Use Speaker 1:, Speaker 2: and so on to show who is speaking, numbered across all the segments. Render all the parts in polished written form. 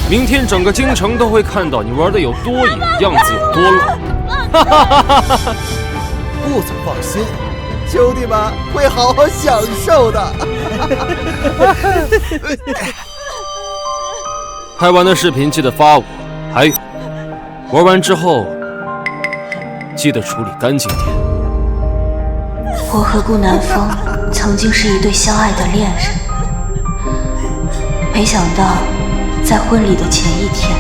Speaker 1: 明天整个京城都会看到你玩的有多野，样子有多烂。哈哈哈哈哈！
Speaker 2: 顾总放心，兄弟们会好好享受的。
Speaker 1: 拍完的视频记得发我，还有，玩完之后记得处理干净点。
Speaker 3: 我和顾南风曾经是一对相爱的恋人，没想到在婚礼的前一天，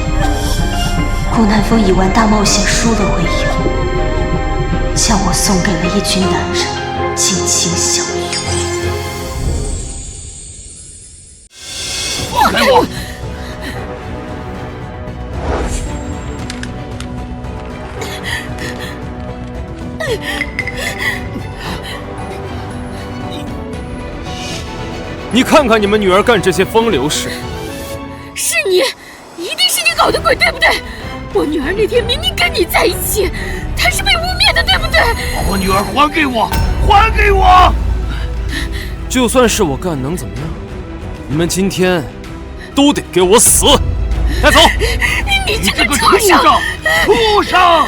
Speaker 3: 顾南风以玩大冒险输了为由，将我送给了一群男人，尽情享用。
Speaker 4: 放开我！
Speaker 1: 你看看你们女儿干这些风流事，
Speaker 5: 是你，一定是你搞的鬼，对不对？我女儿那天明明跟你在一起，她是被污蔑的，对不对？
Speaker 4: 把我女儿还给我，还给我！
Speaker 1: 就算是我干，能怎么样？你们今天都得给我死！带走！
Speaker 5: 你
Speaker 4: 这个
Speaker 5: 畜生！
Speaker 4: 畜生！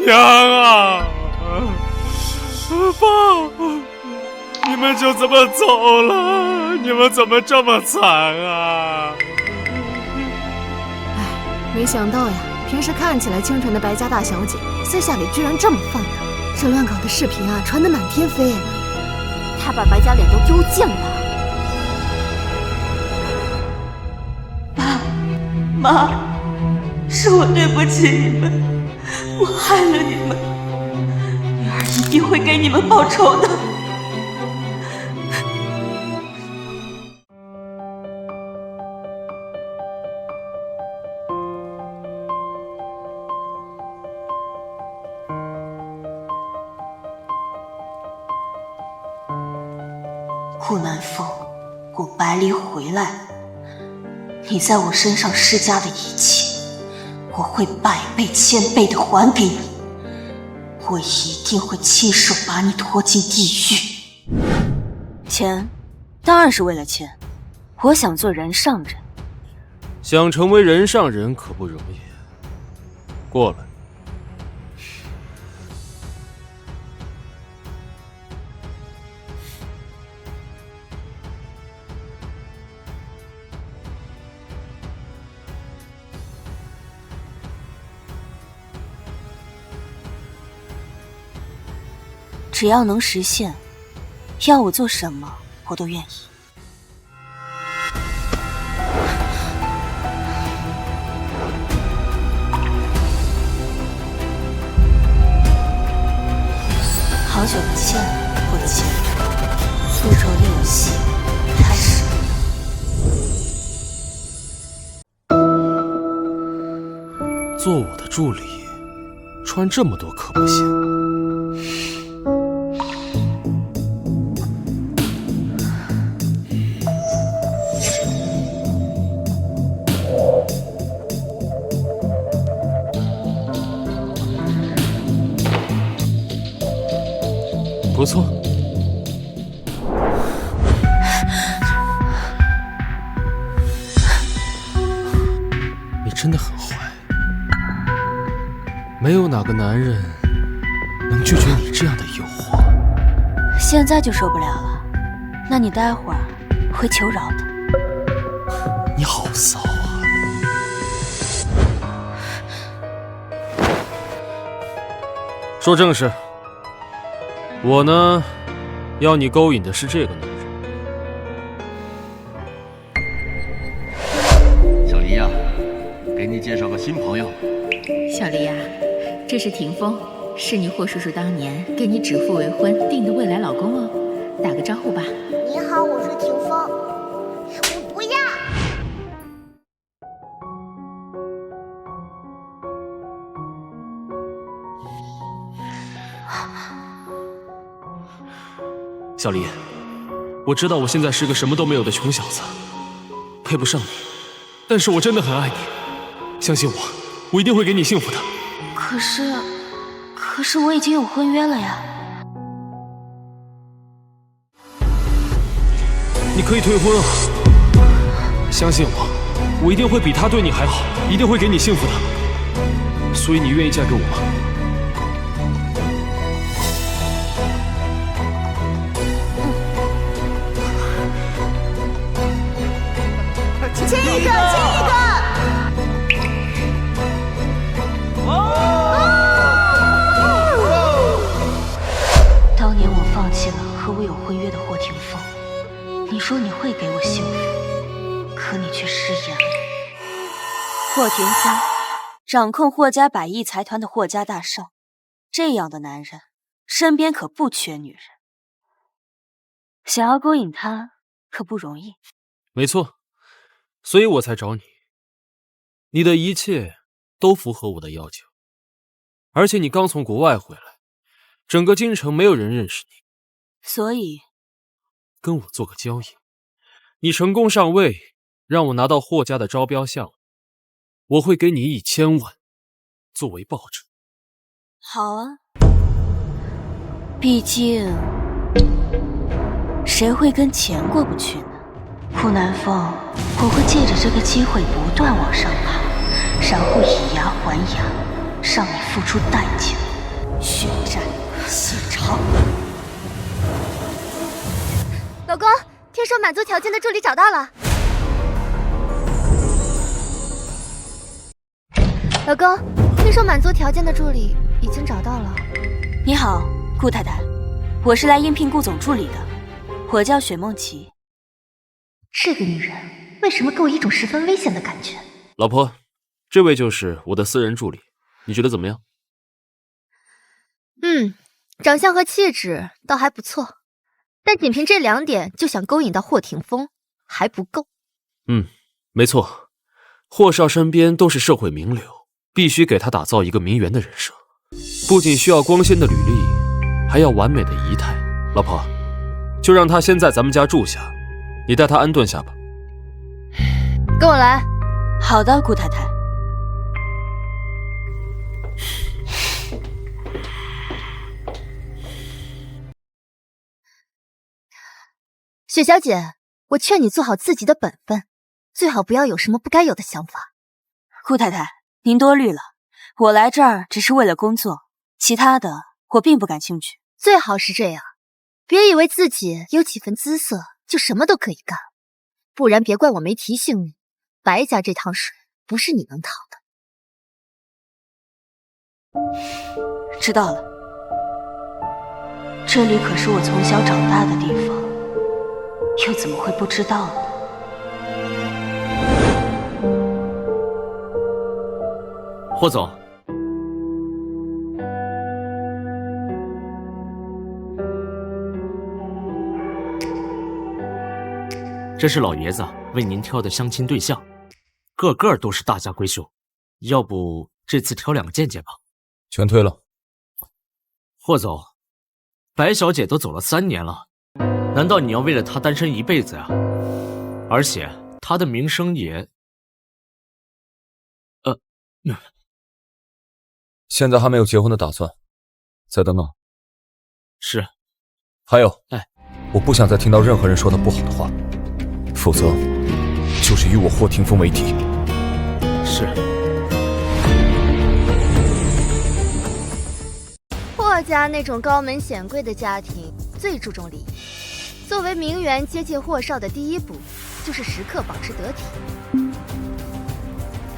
Speaker 1: 娘啊！爸，你们就这么走了？你们怎么这么惨啊？
Speaker 6: 哎，没想到呀，平时看起来清纯的白家大小姐，私下里居然这么放荡。这乱搞的视频啊，传得满天飞。
Speaker 5: 她把白家脸都丢尽了。
Speaker 3: 爸妈，是我对不起你们，我害了你们，女儿一定会给你们报仇的。顾南风，顾百里回来了。你在我身上施加的一切，我会百倍千倍的还给你。我一定会亲手把你拖进地狱。钱，当然是为了钱。我想做人上人。
Speaker 1: 想成为人上人可不容易。过来。
Speaker 3: 只要能实现，要我做什么，我都愿意。好久不见，我的亲人，复仇的游戏开始。
Speaker 1: 做我的助理，穿这么多可不行。不错，你真的很坏，没有哪个男人能拒绝你这样的诱惑。
Speaker 3: 现在就受不了了，那你待会儿会求饶的。
Speaker 1: 你好骚啊！说正事。我呢，要你勾引的是这个男人。
Speaker 4: 小黎呀，给你介绍个新朋友。
Speaker 5: 小黎呀，这是霆锋，是你霍叔叔当年给你指腹为婚定的未来老公哦，打个招呼吧。
Speaker 7: 你好，我是霆锋。我不要。
Speaker 1: 小黎，我知道我现在是个什么都没有的穷小子，配不上你，但是我真的很爱你，相信我，我一定会给你幸福的。
Speaker 3: 可是我已经有婚约了呀。
Speaker 1: 可以退婚啊！相信我，我一定会比他对你还好，一定会给你幸福的。所以你愿意嫁给我吗？
Speaker 7: 亲一个，亲一个！
Speaker 3: 当年我放弃了和我有婚约的霍霆锋，你说你会给我幸福，可你却食言了。霍霆锋，掌控霍家100亿财团的霍家大少，这样的男人身边可不缺女人，想要勾引他可不容易。
Speaker 1: 没错，所以我才找你。你的一切都符合我的要求，而且你刚从国外回来，整个京城没有人认识你，
Speaker 3: 所以
Speaker 1: 跟我做个交易，你成功上位，让我拿到霍家的招标项，我会给你1000万作为报酬。
Speaker 3: 好啊，毕竟谁会跟钱过不去呢？顾南风，我会借着这个机会不断往上爬，然后以牙还牙，让你付出代价，血债血偿。
Speaker 7: 老公，听说满足条件的助理找到了。老公，听说满足条件的助理已经找到了。
Speaker 3: 你好，顾太太，我是来应聘顾总助理的，我叫雪梦琪。
Speaker 7: 这个女人为什么给我一种十分危险的感觉？
Speaker 1: 老婆，这位就是我的私人助理，你觉得怎么样？
Speaker 7: 长相和气质倒还不错，但仅凭这2点就想勾引到霍霆锋还不够。
Speaker 1: 没错，霍少身边都是社会名流，必须给他打造一个名媛的人设，不仅需要光鲜的履历，还要完美的仪态。老婆，就让他先在咱们家住下，你带他安顿下吧。
Speaker 7: 跟我来。
Speaker 3: 好的，顾太太。
Speaker 7: 雪小姐，我劝你做好自己的本分，最好不要有什么不该有的想法。
Speaker 3: 顾太太，您多虑了，我来这儿只是为了工作，其他的我并不感兴趣。
Speaker 7: 最好是这样，别以为自己有几分姿色就什么都可以干，不然别怪我没提醒你，白家这趟水不是你能趟的。
Speaker 3: 知道了，这里可是我从小长大的地方，又怎么会不知道呢？
Speaker 1: 霍总，
Speaker 8: 这是老爷子为您挑的相亲对象，个个都是大家闺秀，要不这次挑2个见见吧？
Speaker 9: 全推了。
Speaker 8: 霍总，白小姐都走了3年了，难道你要为了她单身一辈子呀？而且她的名声也……
Speaker 9: 现在还没有结婚的打算，再等等。
Speaker 8: 是。
Speaker 9: 还有，我不想再听到任何人说她不好的话，否则就是与我霍霆锋为敌。
Speaker 8: 是。
Speaker 7: 霍家那种高门显贵的家庭最注重礼仪，作为名媛接近霍少的第一步，就是时刻保持得体。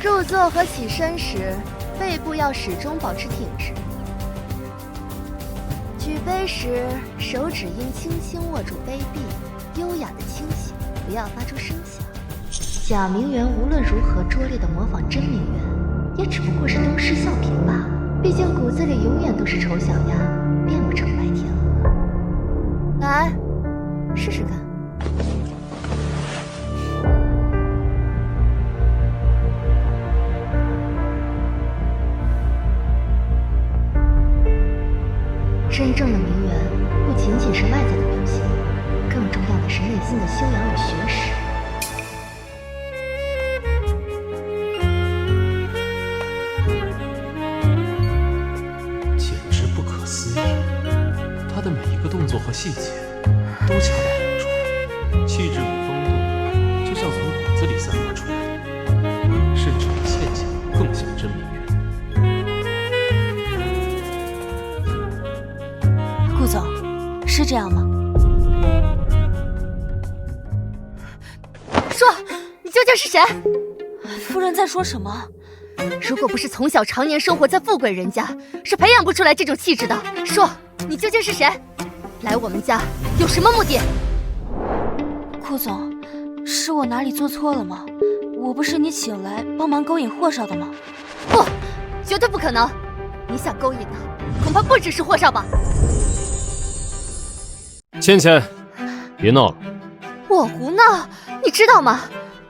Speaker 7: 入座和起身时，背部要始终保持挺直。举杯时，手指应轻轻握住杯壁，优雅的清洗，不要发出声响。假名媛无论如何拙劣的模仿真名媛，也只不过是东施效颦罢了。毕竟骨子里永远都是丑小鸭，变不成白天鹅。来，试试看。真正的名媛不仅仅是外在的表现，更重要的是内心的修养与学识。
Speaker 1: 简直不可思议，他的每一个动作和细节都恰到好处，气质。子里散发出来的，甚至比倩倩更像真明
Speaker 3: 媛。顾总，是这样吗？
Speaker 7: 说，你究竟是谁？
Speaker 3: 夫人在说什么？
Speaker 7: 如果不是从小常年生活在富贵人家，是培养不出来这种气质的。说，你究竟是谁？来我们家有什么目的？
Speaker 3: 顾总，是我哪里做错了吗？我不是你请来帮忙勾引霍少的吗？
Speaker 7: 不，绝对不可能！你想勾引的，恐怕不只是霍少吧？
Speaker 1: 倩倩，别闹了。
Speaker 7: 我胡闹？你知道吗？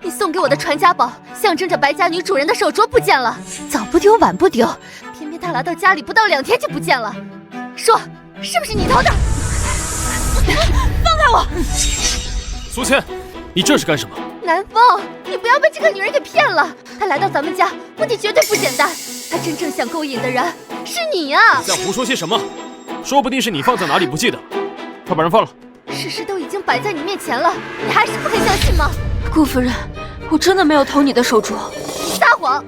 Speaker 7: 你送给我的传家宝，象征着白家女主人的手镯不见了，早不丢晚不丢，偏偏他来到家里不到2天就不见了。说，是不是你偷的？放开我！
Speaker 1: 苏倩，你这是干什么？
Speaker 7: 南风，你不要被这个女人给骗了。她来到咱们家，目的绝对不简单。她真正想勾引的人是你啊！
Speaker 1: 在胡说些什么？说不定是你放在哪里不记得。快把人放了。
Speaker 7: 事实都已经摆在你面前了，你还是不肯相信吗？
Speaker 3: 顾夫人，我真的没有偷你的手镯。
Speaker 7: 撒谎！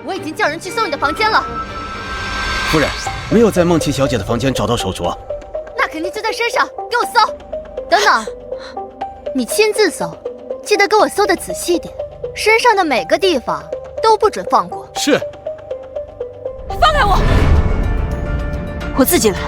Speaker 7: 我已经叫人去搜你的房间了。
Speaker 2: 夫人，没有在梦琪小姐的房间找到手镯。
Speaker 7: 那肯定就在身上，给我搜！等等，你亲自搜，记得给我搜的仔细点，身上的每个地方都不准放过。
Speaker 2: 是。
Speaker 7: 放开我！
Speaker 3: 我自己来。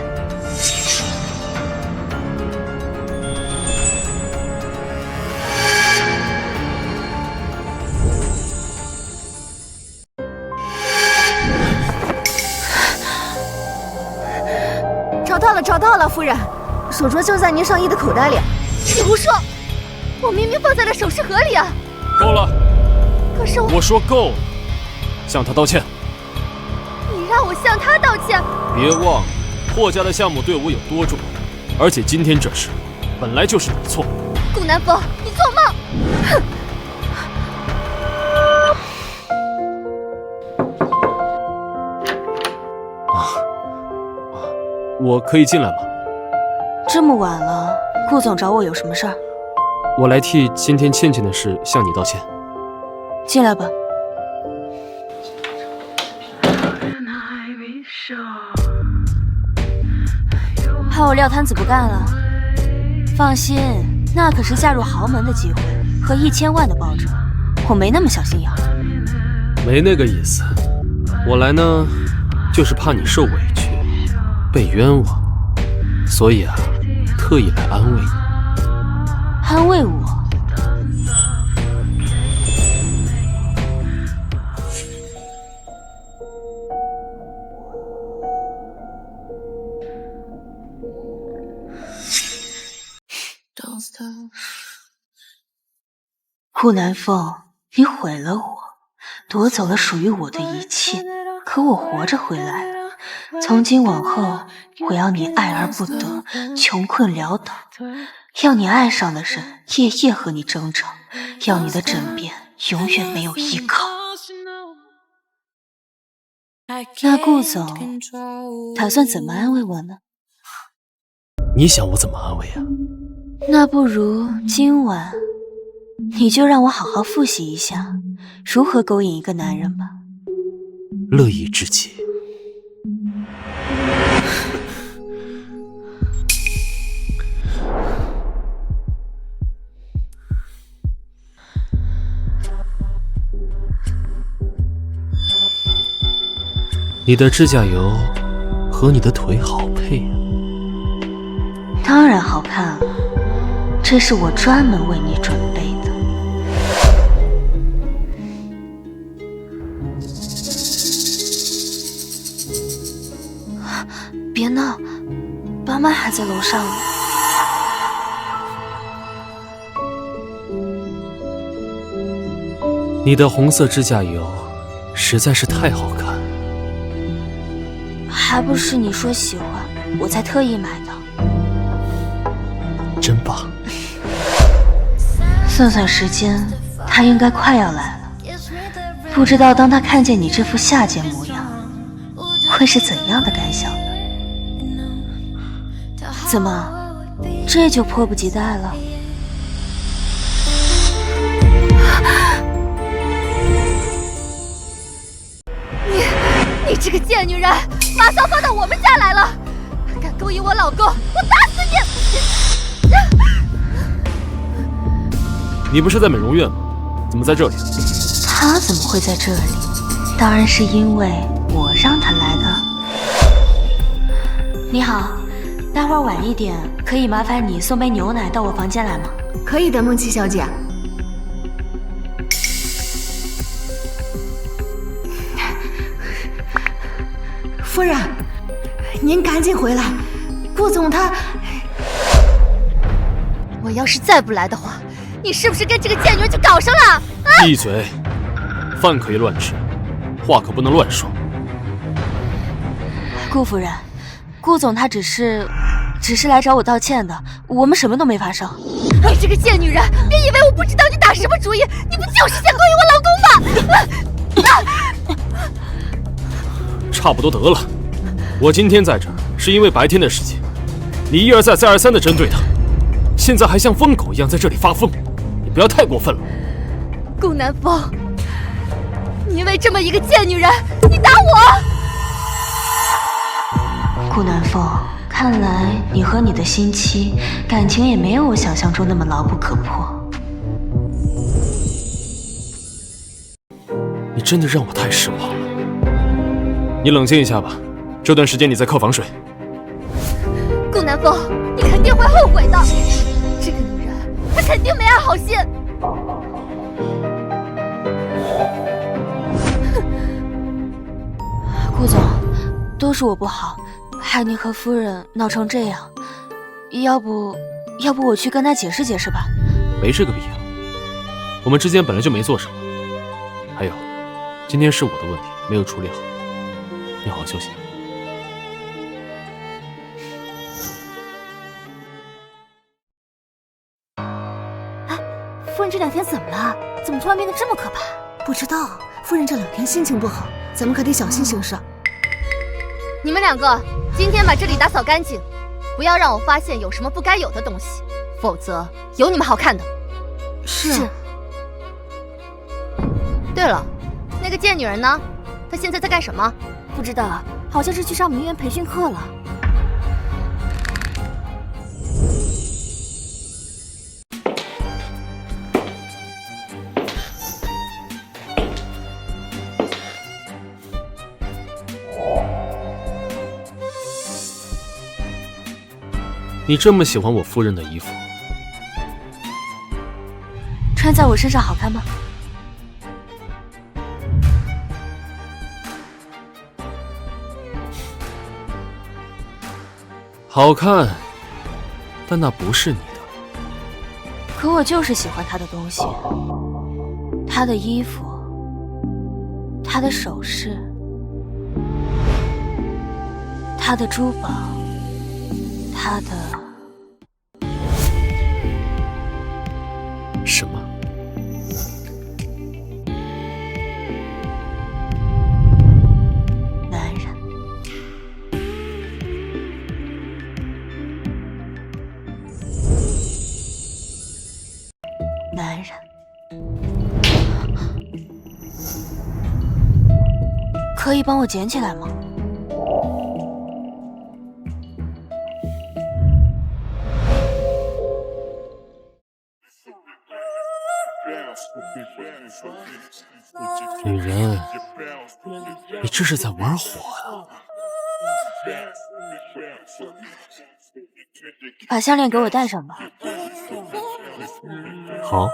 Speaker 6: 找到了，夫人，手镯就在您上衣的口袋里。
Speaker 7: 你胡说！我明明放在了首饰盒里啊！
Speaker 1: 够了！
Speaker 7: 可是
Speaker 1: 我说够了，向他道歉。
Speaker 7: 你让我向他道歉？
Speaker 1: 别忘了，霍家的项目对我有多重，而且今天这事本来就是你错。
Speaker 7: 顾南风，你做梦！哼！
Speaker 1: 我可以进来吗？
Speaker 3: 这么晚了，顾总找我有什么事儿？
Speaker 1: 我来替今天倩倩的事向你道歉。
Speaker 3: 进来吧。怕我撂摊子不干了？放心，那可是嫁入豪门的机会和1000万的报酬，我没那么小心眼儿。
Speaker 1: 没那个意思，我来呢，就是怕你受委屈。被冤枉，所以啊，特意来安慰你。
Speaker 3: 安慰我？顾南风，你毁了我，夺走了属于我的一切，可我活着回来了。从今往后，我要你爱而不得，穷困潦倒，要你爱上的人夜夜和你争吵，要你的枕边永远没有依靠。那顾总打算怎么安慰我呢？
Speaker 1: 你想我怎么安慰啊？
Speaker 3: 那不如今晚你就让我好好复习一下如何勾引一个男人吧。
Speaker 1: 乐意之极。你的指甲油和你的腿好配啊。
Speaker 3: 当然好看了，这是我专门为你准备的。别闹，爸妈还在楼上呢。
Speaker 1: 你的红色指甲油实在是太好看了，
Speaker 3: 还不是你说喜欢，我才特意买的。
Speaker 1: 真棒。
Speaker 3: 算算时间，他应该快要来了。不知道当他看见你这副下贱模样，会是怎样的感想呢？怎么，这就迫不及待了？
Speaker 7: 贱女人，把骚放到我们家来了！敢勾引我老公，我打死你！
Speaker 1: 你不是在美容院吗？怎么在这里？
Speaker 3: 他怎么会在这里？当然是因为我让他来的。你好，待会儿晚一点，可以麻烦你送杯牛奶到我房间来吗？
Speaker 6: 可以的，梦琪小姐。夫人，您赶紧回来，顾总他……
Speaker 7: 我要是再不来的话，你是不是跟这个贱女人就搞上了？
Speaker 1: 闭嘴！饭可以乱吃，话可不能乱说。
Speaker 3: 顾夫人，顾总他只是来找我道歉的，我们什么都没发生。
Speaker 7: 你这个贱女人，别以为我不知道你打什么主意，你不就是想勾引我老公吗？
Speaker 1: 差不多得了，我今天在这儿是因为白天的事情，你一而再再而三的针对他，现在还像疯狗一样在这里发疯，你不要太过分了。
Speaker 7: 顾南风，你因为这么一个贱女人，你打我！
Speaker 3: 顾南风，看来你和你的新妻感情也没有我想象中那么牢不可破。
Speaker 1: 你真的让我太失望了。你冷静一下吧，这段时间你在客房睡。
Speaker 7: 顾南风，你肯定会后悔的。这个女人，她肯定没安好心。
Speaker 3: 顾总，都是我不好，害您和夫人闹成这样。要不我去跟她解释解释吧？
Speaker 1: 没这个必要，我们之间本来就没做什么。还有，今天是我的问题，没有处理好。你好好休息。
Speaker 6: 夫人这两天怎么了？怎么突然变得这么可怕？不知道，夫人这两天心情不好，咱们可得小心行事。
Speaker 7: 你们两个今天把这里打扫干净，不要让我发现有什么不该有的东西，否则有你们好看的。
Speaker 6: 是。
Speaker 7: 对了，那个贱女人呢？她现在在干什么？
Speaker 6: 不知道，好像是去上名媛培训课了。
Speaker 1: 你这么喜欢我夫人的衣服，
Speaker 3: 穿在我身上好看吗？
Speaker 1: 好看，但那不是你的。
Speaker 3: 可我就是喜欢她的东西，她的衣服，她的首饰，她的珠宝，她的
Speaker 1: 什么？
Speaker 3: 男人。男人。可以帮我捡起来吗？
Speaker 1: 女人，你这是在玩火啊！
Speaker 3: 把项链给我戴上吧。
Speaker 1: 好。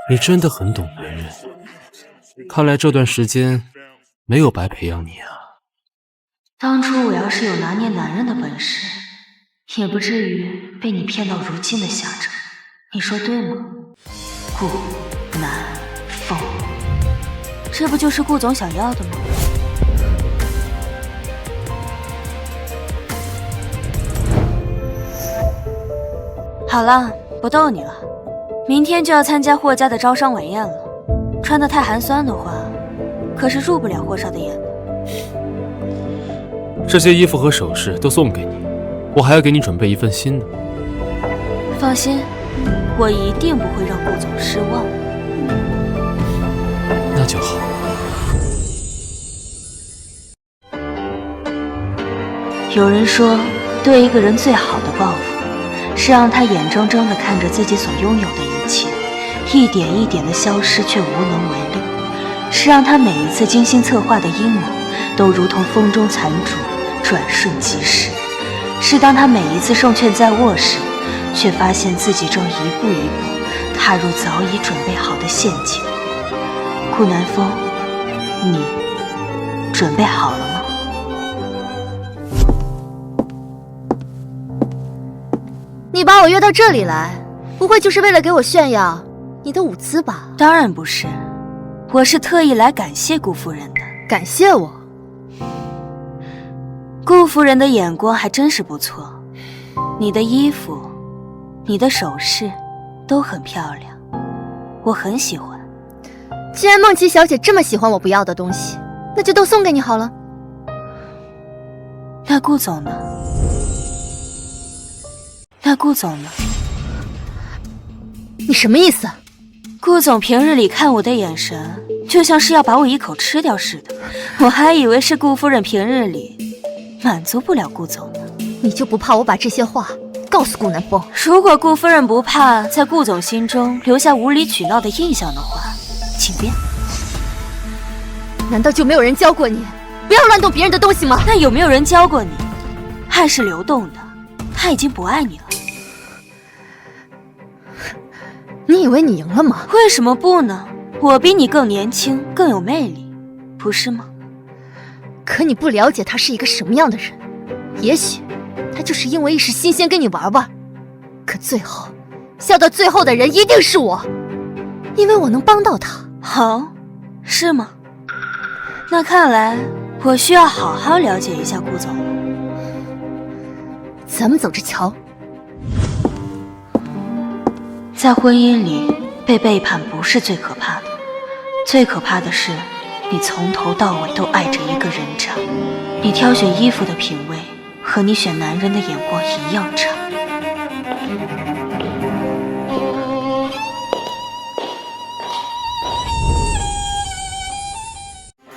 Speaker 1: 你真的很懂男人，看来这段时间没有白培养你啊。
Speaker 3: 当初我要是有拿捏男人的本事，也不至于被你骗到如今的下场，你说对吗？顾南风，这不就是顾总想要的吗？好了，不逗你了，明天就要参加霍家的招商晚宴了，穿得太寒酸的话，可是入不了霍少的眼的。
Speaker 1: 这些衣服和首饰都送给你，我还要给你准备一份新的。
Speaker 3: 放心，我一定不会让顾总失望。
Speaker 1: 那就好。
Speaker 3: 有人说，对一个人最好的报复，是让他眼睁睁地看着自己所拥有的一切，一点一点地消失，却无能为力；是让他每一次精心策划的阴谋，都如同风中残烛，转瞬即逝；是当他每一次胜券在握时，却发现自己正一步一步踏入早已准备好的陷阱。顾南风，你准备好了吗？
Speaker 7: 你把我约到这里来，不会就是为了给我炫耀你的舞姿吧？
Speaker 3: 当然不是，我是特意来感谢顾夫人的。
Speaker 7: 感谢我？
Speaker 3: 顾夫人的眼光还真是不错，你的衣服、你的首饰都很漂亮，我很喜欢。
Speaker 7: 既然梦琪小姐这么喜欢我不要的东西，那就都送给你好了。
Speaker 3: 那顾总呢？那顾总呢？
Speaker 7: 你什么意思？
Speaker 3: 顾总平日里看我的眼神，就像是要把我一口吃掉似的。我还以为是顾夫人平日里满足不了顾总呢。
Speaker 7: 你就不怕我把这些话告诉顾南风？
Speaker 3: 如果顾夫人不怕在顾总心中留下无理取闹的印象的话，请便。
Speaker 7: 难道就没有人教过你不要乱动别人的东西吗？
Speaker 3: 那有没有人教过你，爱是流动的，他已经不爱你了。
Speaker 7: 你以为你赢了吗？
Speaker 3: 为什么不呢？我比你更年轻，更有魅力，不是吗？
Speaker 7: 可你不了解他是一个什么样的人，也许他就是因为一时新鲜跟你玩玩，可最后笑到最后的人一定是我，因为我能帮到他。
Speaker 3: 好，是吗？那看来我需要好好了解一下顾总了。
Speaker 7: 咱们走着瞧。
Speaker 3: 在婚姻里，被背叛不是最可怕的，最可怕的是你从头到尾都爱着一个人渣。你挑选衣服的品味和你选男人的眼光一样差。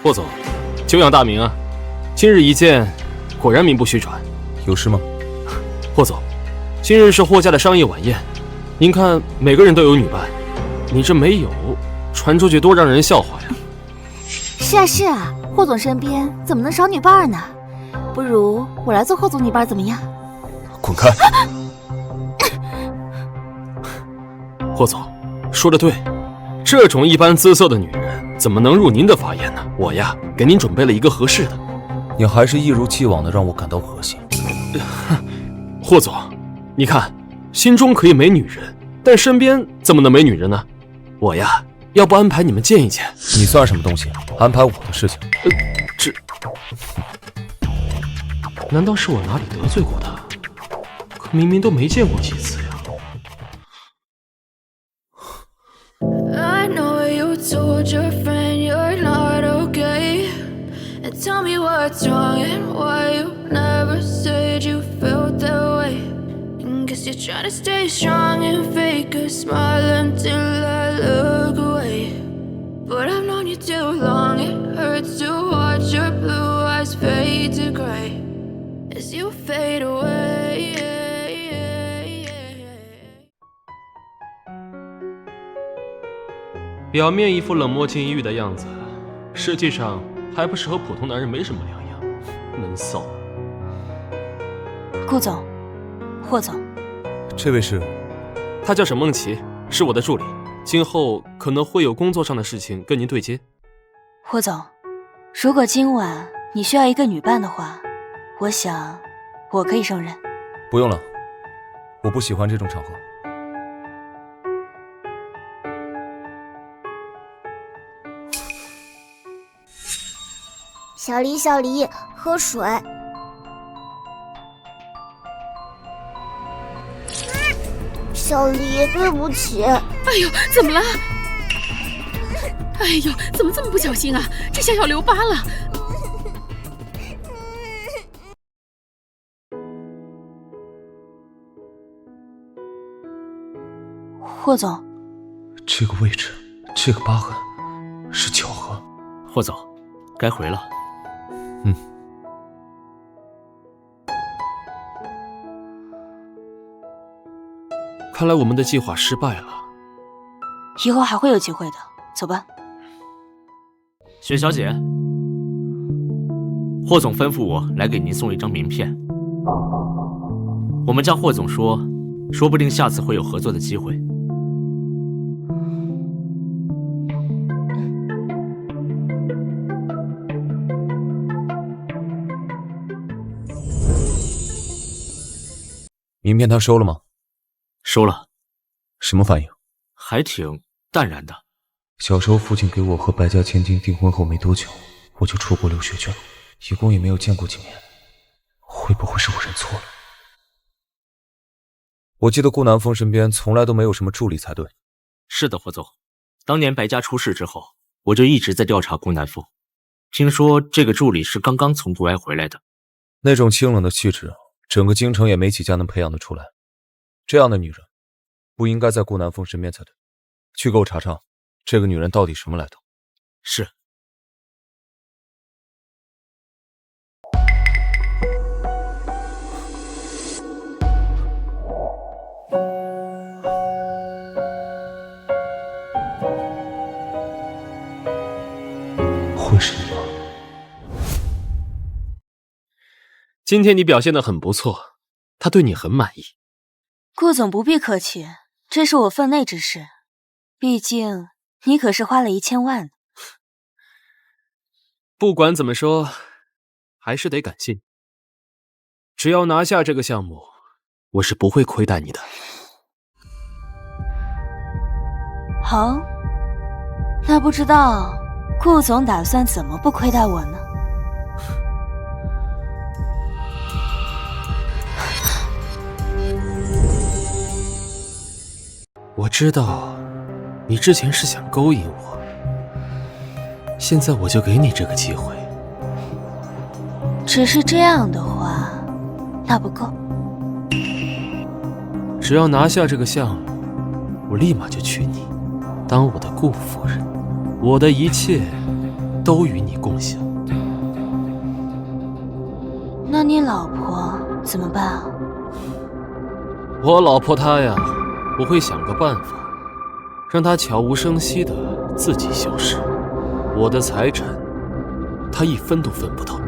Speaker 1: 霍总，久仰大名啊！今日一见，果然名不虚传。
Speaker 9: 有事吗？
Speaker 1: 霍总，今日是霍家的商业晚宴，您看每个人都有女伴，你这没有，传出去多让人笑话呀！
Speaker 6: 是啊是啊，霍总身边怎么能少女伴呢？不如我来做霍总女伴怎么样？
Speaker 9: 滚开！
Speaker 1: 霍总说得对，这种一般姿色的女人怎么能入您的法眼呢？我呀，给您准备了一个合适的。
Speaker 9: 你还是一如既往的让我感到恶心。
Speaker 1: 霍总，你看，心中可以没女人，但身边怎么能没女人呢？我呀，要不安排你们见一见？
Speaker 9: 你算什么东西？安排我的事情？
Speaker 1: 这……难道是我哪里得罪过他？可明明都没见过几次呀。
Speaker 10: I know you told your friend you're not okay, and tell me what's wrong and why you never said you felt that way. And guess you're trying to stay strong and fake a smile until I look away. But I've known you too long, it hurts to watch your blue eyes fade to gray as you fade away.
Speaker 1: 表面一副冷漠禁欲的样子，实际上还不是和普通男人没什么两样，闷骚。
Speaker 3: 顾总，霍总，
Speaker 9: 这位是？
Speaker 1: 他叫沈梦琪，是我的助理，今后可能会有工作上的事情跟您对接。
Speaker 3: 霍总，如果今晚你需要一个女伴的话，我想我可以胜任。
Speaker 9: 不用了，我不喜欢这种场合。
Speaker 11: 小黎，小黎，喝水。小黎，对不起。
Speaker 5: 哎呦，怎么了？哎呦，怎么这么不小心啊？这下要留疤了。
Speaker 3: 霍总，
Speaker 9: 这个位置，这个疤痕，是巧合。
Speaker 8: 霍总，该回了。
Speaker 1: 看来我们的计划失败了。
Speaker 3: 以后还会有机会的，走吧。
Speaker 8: 雪小姐，霍总吩咐我来给您送一张名片。我们叫霍总说，说不定下次会有合作的机会。
Speaker 9: 名片他收了吗？
Speaker 8: 收了。
Speaker 9: 什么反应？
Speaker 8: 还挺淡然的。
Speaker 9: 小时候父亲给我和白家千金订婚后没多久，我就出国留学去了，一共也没有见过几年。会不会是我认错了？我记得顾南风身边从来都没有什么助理才对。
Speaker 8: 是的，霍总，当年白家出事之后，我就一直在调查顾南风。听说这个助理是刚刚从国外回来的。
Speaker 9: 那种清冷的气质，整个京城也没几家能培养得出来。这样的女人不应该在顾南风身边才对。去给我查查这个女人到底什么来头。
Speaker 8: 是。
Speaker 9: 会是你吗？
Speaker 1: 今天你表现得很不错，他对你很满意。
Speaker 3: 顾总不必客气，这是我分内之事。毕竟你可是花了1000万。
Speaker 1: 不管怎么说，还是得感谢你。只要拿下这个项目，我是不会亏待你的。
Speaker 3: 好，那不知道顾总打算怎么不亏待我呢？
Speaker 1: 我知道你之前是想勾引我，现在我就给你这个机会。
Speaker 3: 只是这样的话，那不够。
Speaker 1: 只要拿下这个项目，我立马就娶你，当我的顾夫人，我的一切都与你共享。
Speaker 3: 那你老婆怎么办啊？
Speaker 1: 我老婆她呀，我会想个办法，让她悄无声息的自己消失。我的财产，她一分都分不到。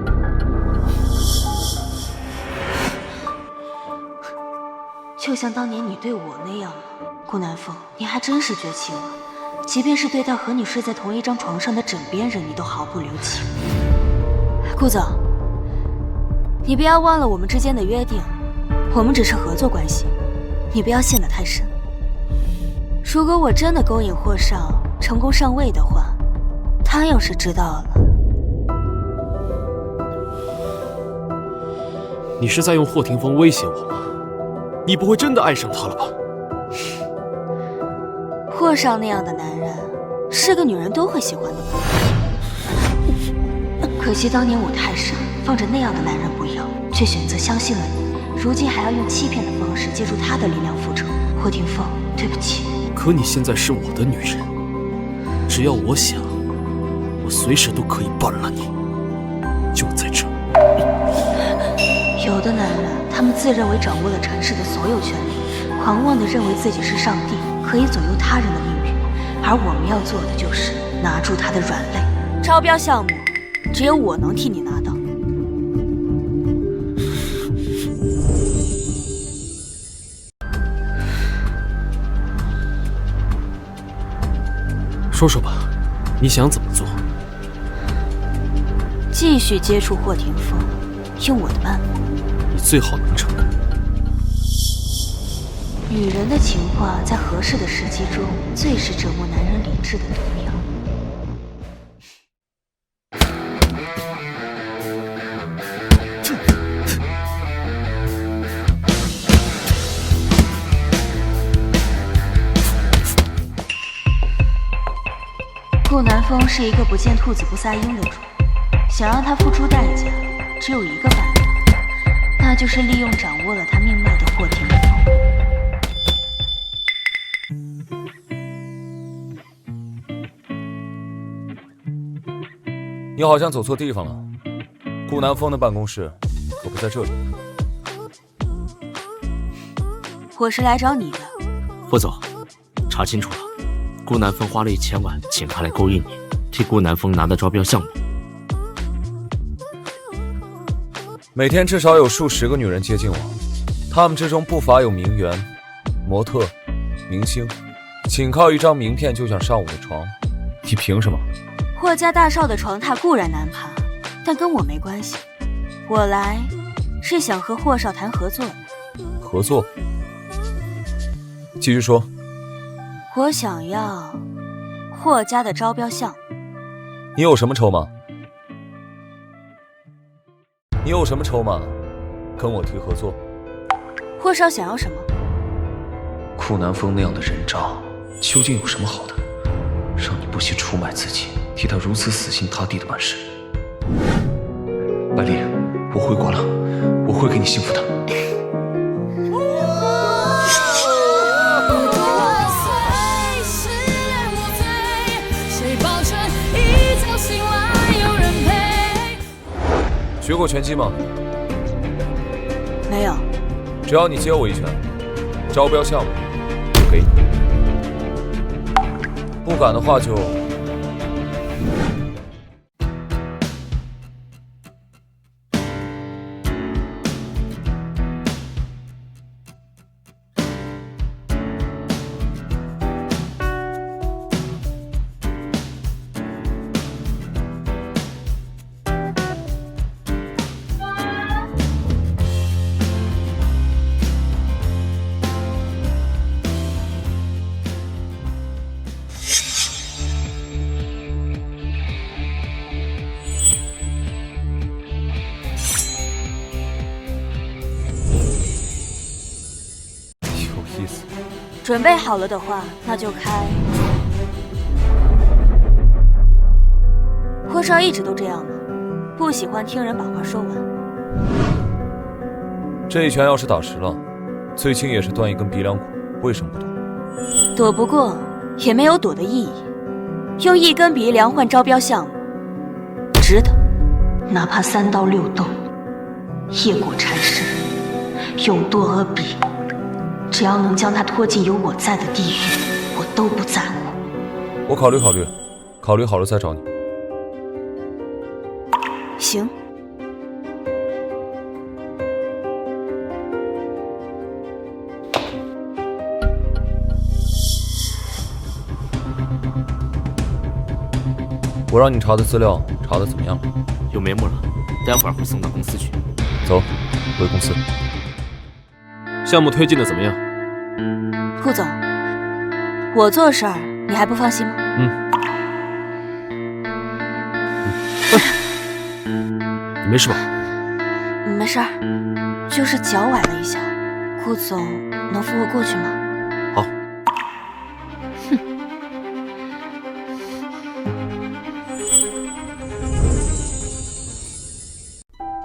Speaker 3: 就像当年你对我那样吗？顾南风，你还真是绝情了。即便是对待和你睡在同一张床上的枕边人，你都毫不留情。顾总，你不要忘了我们之间的约定，我们只是合作关系，你不要陷得太深。如果我真的勾引霍少成功上位的话，他要是知道了……
Speaker 1: 你是在用霍霆锋威胁我吗？你不会真的爱上他了吧？
Speaker 3: 霍少那样的男人，是个女人都会喜欢的吧？可惜当年我太傻，放着那样的男人不要，却选择相信了你，如今还要用欺骗的方式借助他的力量复仇。霍霆锋，对不起。
Speaker 1: 可你现在是我的女人，只要我想，我随时都可以办了你。就在这。
Speaker 3: 有的男人，他们自认为掌握了尘世的所有权利，狂妄地认为自己是上帝，可以左右他人的命运。而我们要做的就是拿住他的软肋。招标项目，只有我能替你拿到。
Speaker 1: 说说吧，你想怎么做？
Speaker 3: 继续接触霍霆锋，用我的办法。
Speaker 1: 你最好能成功。
Speaker 3: 女人的情话，在合适的时机中，最是折磨男人理智的毒药。顾南风是一个不见兔子不撒鹰的主，想让他付出代价，只有一个办法，那就是利用掌握了他命脉的霍霆锋。
Speaker 9: 你好像走错地方了，顾南风的办公室可不在这里。
Speaker 3: 我是来找你的。
Speaker 8: 副总，查清楚了，顾南风花了1000万请他来勾引你，替顾南风拿的招标项目。
Speaker 9: 每天至少有数十个女人接近我，她们之中不乏有名媛、模特、明星，仅靠一张名片就想上我的床，你凭什么？
Speaker 3: 霍家大少的床榻固然难爬，但跟我没关系。我来是想和霍少谈合作的。
Speaker 9: 合作？继续说。
Speaker 3: 我想要霍家的招标项目。
Speaker 9: 你有什么筹码？你有什么筹码跟我提合作？
Speaker 3: 霍少想要什么？
Speaker 1: 顾南风那样的人渣究竟有什么好的，让你不惜出卖自己，替他如此死心塌地的办事？百丽，我回国了，我会给你幸福的。
Speaker 9: 学过拳击吗？
Speaker 3: 没有。
Speaker 9: 只要你接我一拳，招标项目就给你。不敢的话就……
Speaker 3: 准备好了的话，那就开。霍少一直都这样吗？不喜欢听人把话说完。
Speaker 9: 这一拳要是打实了，最轻也是断一根鼻梁骨，为什么不躲？
Speaker 3: 躲不过，也没有躲的意义。用一根鼻梁换招标项目，值得。哪怕3刀6洞，业果缠身，用舵和笔。只要能将他拖进有我在的地狱，我都不在乎。
Speaker 9: 我考虑考虑，考虑好了再找你。
Speaker 3: 行。
Speaker 9: 我让你查的资料查的怎么样了？
Speaker 8: 有眉目了，待会儿会送到公司去。
Speaker 9: 走，回公司。
Speaker 1: 项目推进的怎么样？
Speaker 3: 顾总，我做事儿你还不放心吗？
Speaker 1: 你没事吧？
Speaker 3: 没事儿，就是脚崴了一下。顾总能扶我过去吗？
Speaker 1: 好。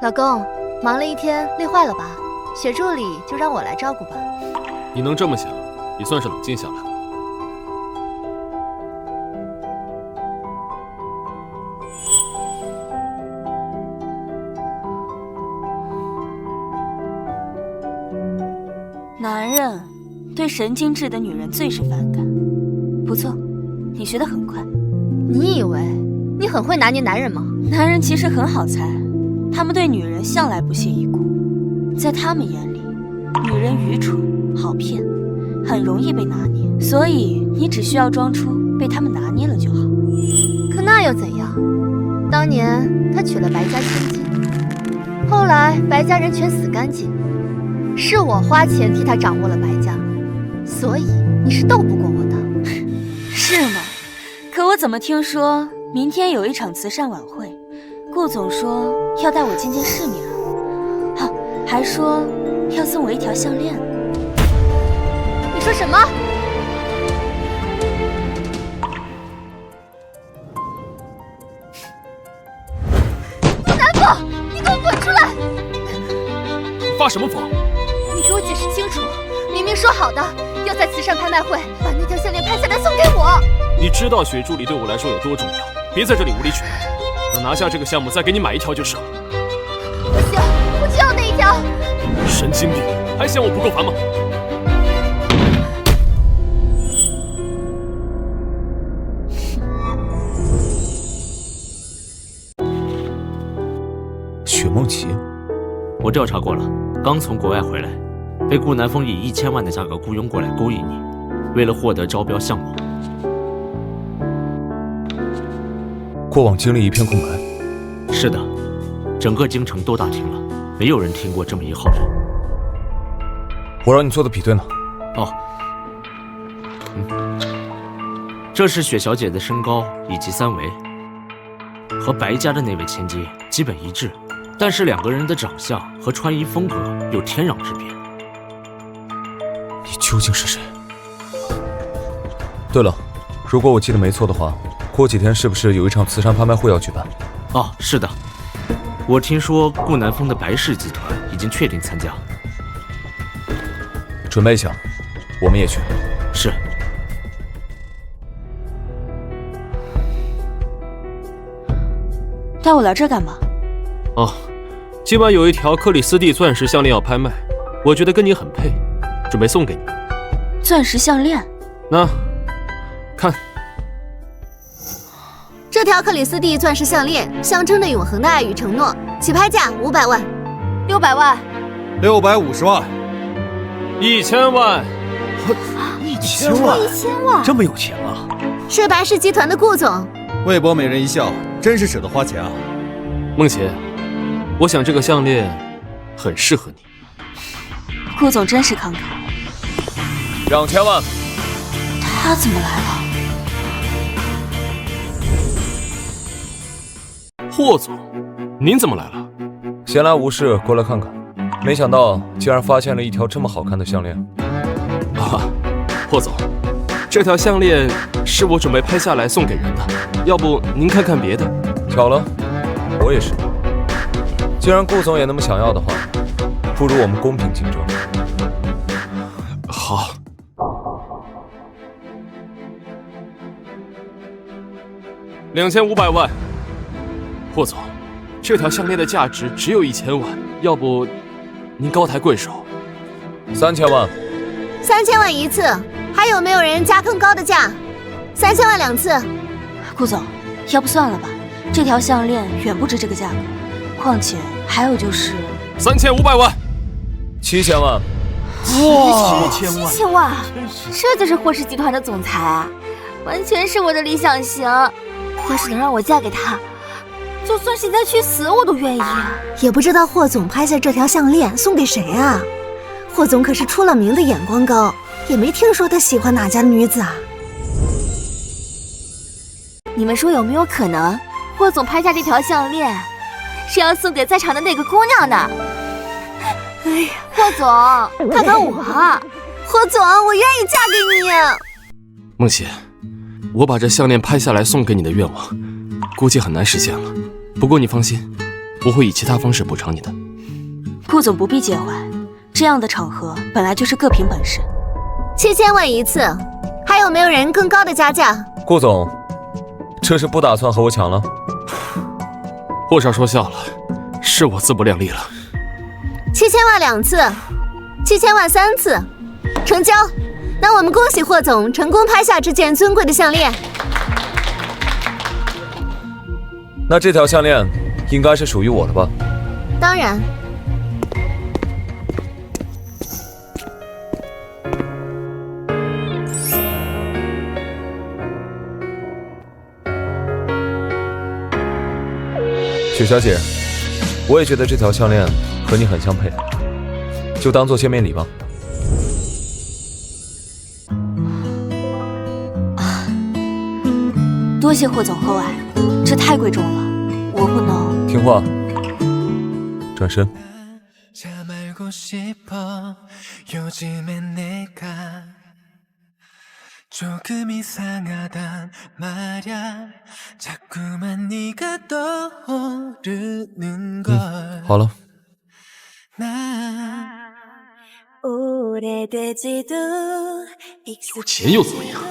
Speaker 7: 老公，忙了一天，累坏了吧？雪助理就让我来照顾吧。
Speaker 1: 你能这么想，也算是冷静下来了。
Speaker 3: 男人对神经质的女人最是反感。不错，你学得很快。
Speaker 7: 你以为你很会拿捏男人吗？
Speaker 3: 男人其实很好猜，他们对女人向来不屑一顾，在他们眼里，女人愚蠢、好骗，很容易被拿捏，所以你只需要装出被他们拿捏了就好。
Speaker 7: 可那又怎样？当年他娶了白家千金，后来白家人全死干净，是我花钱替他掌握了白家，所以你是斗不过我的。
Speaker 3: 是吗？可我怎么听说明天有一场慈善晚会，顾总说要带我见见世面啊，还说要送我一条项链。
Speaker 7: 你说什么？顾南风，你给我滚出来！
Speaker 1: 发什么疯？
Speaker 7: 你给我解释清楚，明明说好的要在慈善拍卖会把那条项链拍下来送给我。
Speaker 1: 你知道雪助理对我来说有多重要，别在这里无理取闹。等拿下这个项目再给你买一条就是了。
Speaker 11: 不行，我就要那一条。
Speaker 1: 神经病，还嫌我不够烦吗？
Speaker 9: 雪梦琪，
Speaker 8: 我调查过了，刚从国外回来，被顾南风以1000万的价格雇佣过来勾引你，为了获得招标项目。
Speaker 9: 过往经历一片空白。
Speaker 8: 是的，整个京城都打听了，没有人听过这么一号人。
Speaker 9: 我让你做的比对呢。
Speaker 8: 哦，这是雪小姐的身高以及3围，和白家的那位千金基本一致，但是2个人的长相和穿衣风格有天壤之别。
Speaker 9: 你究竟是谁？对了，如果我记得没错的话，过几天是不是有一场慈善拍卖会要举办？
Speaker 8: 哦，是的，我听说顾南风的白氏集团已经确定参加。
Speaker 9: 准备一下，我们也去。
Speaker 8: 是。
Speaker 3: 带我来这儿干嘛？
Speaker 1: 哦，今晚有一条克里斯蒂钻石项链要拍卖，我觉得跟你很配，准备送给你。
Speaker 3: 钻石项链？
Speaker 1: 那，看。
Speaker 6: 这条克里斯蒂钻石项链象征着永恒的爱与承诺，起拍价500万
Speaker 3: ，600万
Speaker 2: ，650万
Speaker 1: ，1000万
Speaker 2: ，1000万
Speaker 3: ，1000万，
Speaker 2: 这么有钱啊！
Speaker 6: 是白氏集团的顾总。
Speaker 2: 为博美人一笑，真是舍得花钱啊！
Speaker 1: 梦琪，我想这个项链很适合你。
Speaker 3: 顾总真是慷慨。
Speaker 9: 2000万。
Speaker 3: 他怎么来了？
Speaker 1: 霍总，您怎么来了？
Speaker 9: 闲来无事过来看看，没想到竟然发现了一条这么好看的项链。
Speaker 1: 啊，霍总，这条项链是我准备拍下来送给人的，要不您看看别的？
Speaker 9: 巧了，我也是。既然顾总也那么想要的话，不如我们公平竞争。
Speaker 1: 好。2500万。霍总，这条项链的价值只有1000万，要不您高抬贵手
Speaker 9: ？3000万。
Speaker 6: 3000万一次，还有没有人加更高的价？3000万2次。
Speaker 3: 顾总，要不算了吧，这条项链远不值这个价格，况且还有就是
Speaker 1: 3500万。
Speaker 9: 7000万。
Speaker 11: 哇，7000万，这就是霍氏集团的总裁啊，完全是我的理想型。要是能让我嫁给他，就算现在去死我都愿意。
Speaker 6: 也不知道霍总拍下这条项链送给谁啊？霍总可是出了名的眼光高，也没听说他喜欢哪家女子啊。
Speaker 11: 你们说有没有可能，霍总拍下这条项链，是要送给在场的那个姑娘呢？哎呀，霍总，看看我，
Speaker 6: 霍总，我愿意嫁给你。
Speaker 1: 梦琪，我把这项链拍下来送给你的愿望，估计很难实现了。不过你放心，我会以其他方式补偿你的。
Speaker 3: 顾总不必介怀，这样的场合本来就是各凭本事。
Speaker 6: 7000万一次，还有没有人更高的加价？
Speaker 9: 顾总，这是不打算和我抢了？
Speaker 1: 霍少说笑了，是我自不量力了。
Speaker 6: 7000万2次，7000万3次，成交。那我们恭喜霍总成功拍下这件尊贵的项链。
Speaker 9: 那这条项链应该是属于我的吧？
Speaker 6: 当然。
Speaker 9: 雪小姐，我也觉得这条项链和你很相配，就当做见面礼吧。
Speaker 3: 多谢霍总厚爱，这太贵重了，我不能。
Speaker 9: 听话，转身。好了。
Speaker 1: 有钱又怎么样？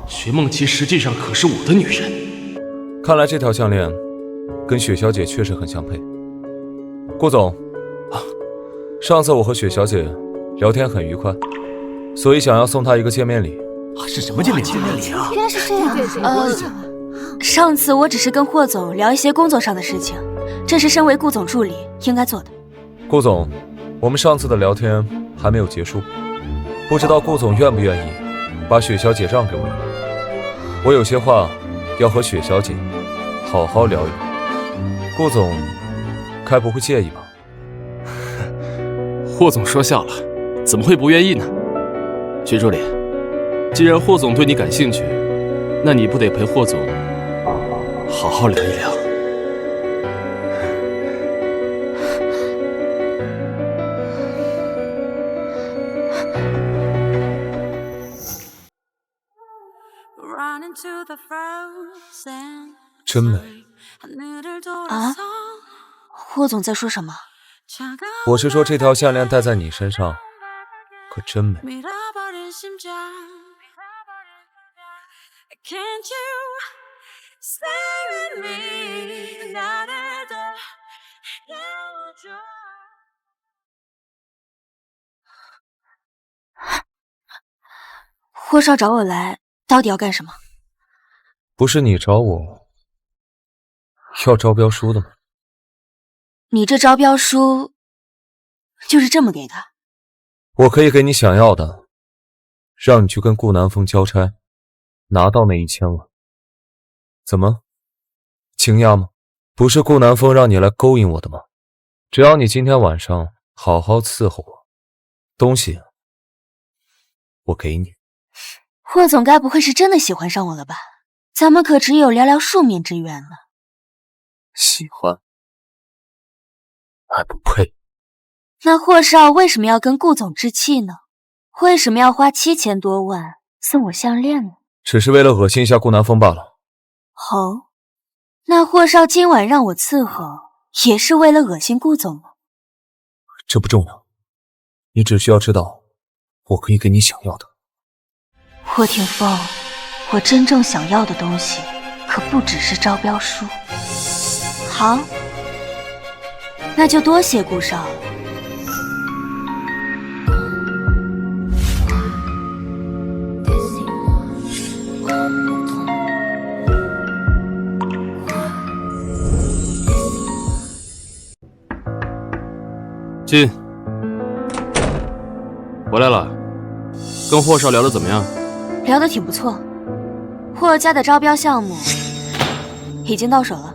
Speaker 1: 雪梦琪实际上可是我的女人。
Speaker 9: 看来这条项链跟雪小姐确实很相配。顾总，上次我和雪小姐聊天很愉快，所以想要送她一个见面礼。
Speaker 4: 是什么见面礼啊？
Speaker 11: 原来是这样。
Speaker 6: 上次我只是跟霍总聊一些工作上的事情，这是身为顾总助理应该做的。
Speaker 9: 顾总，我们上次的聊天还没有结束，不知道顾总愿不愿意把雪小姐让给我？我有些话要和雪小姐好好聊一聊，顾总该不会介意吧？
Speaker 1: 霍总说笑了，怎么会不愿意呢？薛助理，既然霍总对你感兴趣，那你不得陪霍总好好聊一聊？
Speaker 9: 真美
Speaker 6: 啊！霍总在说什么？
Speaker 9: 我是说这条项链戴在你身上可真美。
Speaker 6: 霍少找我来，到底要干什么？
Speaker 9: 不是你找我要招标书的吗？
Speaker 6: 你这招标书就是这么给的？
Speaker 9: 我可以给你想要的，让你去跟顾南风交差，拿到那1000万。怎么，惊讶吗？不是顾南风让你来勾引我的吗？只要你今天晚上好好伺候我，东西我给你。
Speaker 6: 霍总该不会是真的喜欢上我了吧？咱们可只有寥寥数面之缘了。
Speaker 9: 喜欢？还不配。
Speaker 6: 那霍少为什么要跟顾总置气呢？为什么要花7000多万送我项链呢？
Speaker 9: 只是为了恶心一下顾南风罢了。
Speaker 6: 哦，那霍少今晚让我伺候，也是为了恶心顾总吗？
Speaker 9: 这不重要，你只需要知道，我可以给你想要的。
Speaker 6: 霍霆锋，我真正想要的东西，可不只是招标书。好，那就多谢顾少了。
Speaker 1: 进，回来了，跟霍少聊得怎么样？
Speaker 6: 聊得挺不错，霍家的招标项目已经到手了。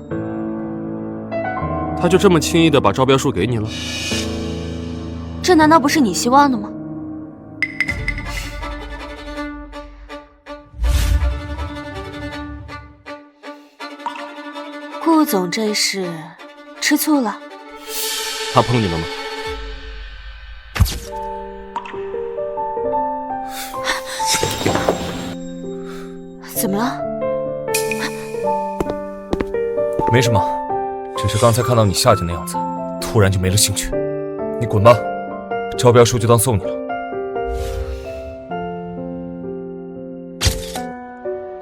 Speaker 1: 他就这么轻易的把招标书给你了？
Speaker 6: 这难道不是你希望的吗？顾总这是吃醋了？
Speaker 1: 他碰你了吗？
Speaker 6: 怎么了？
Speaker 9: 没什么，只是刚才看到你下贱的样子，突然就没了兴趣。你滚吧，招标书就当送你了。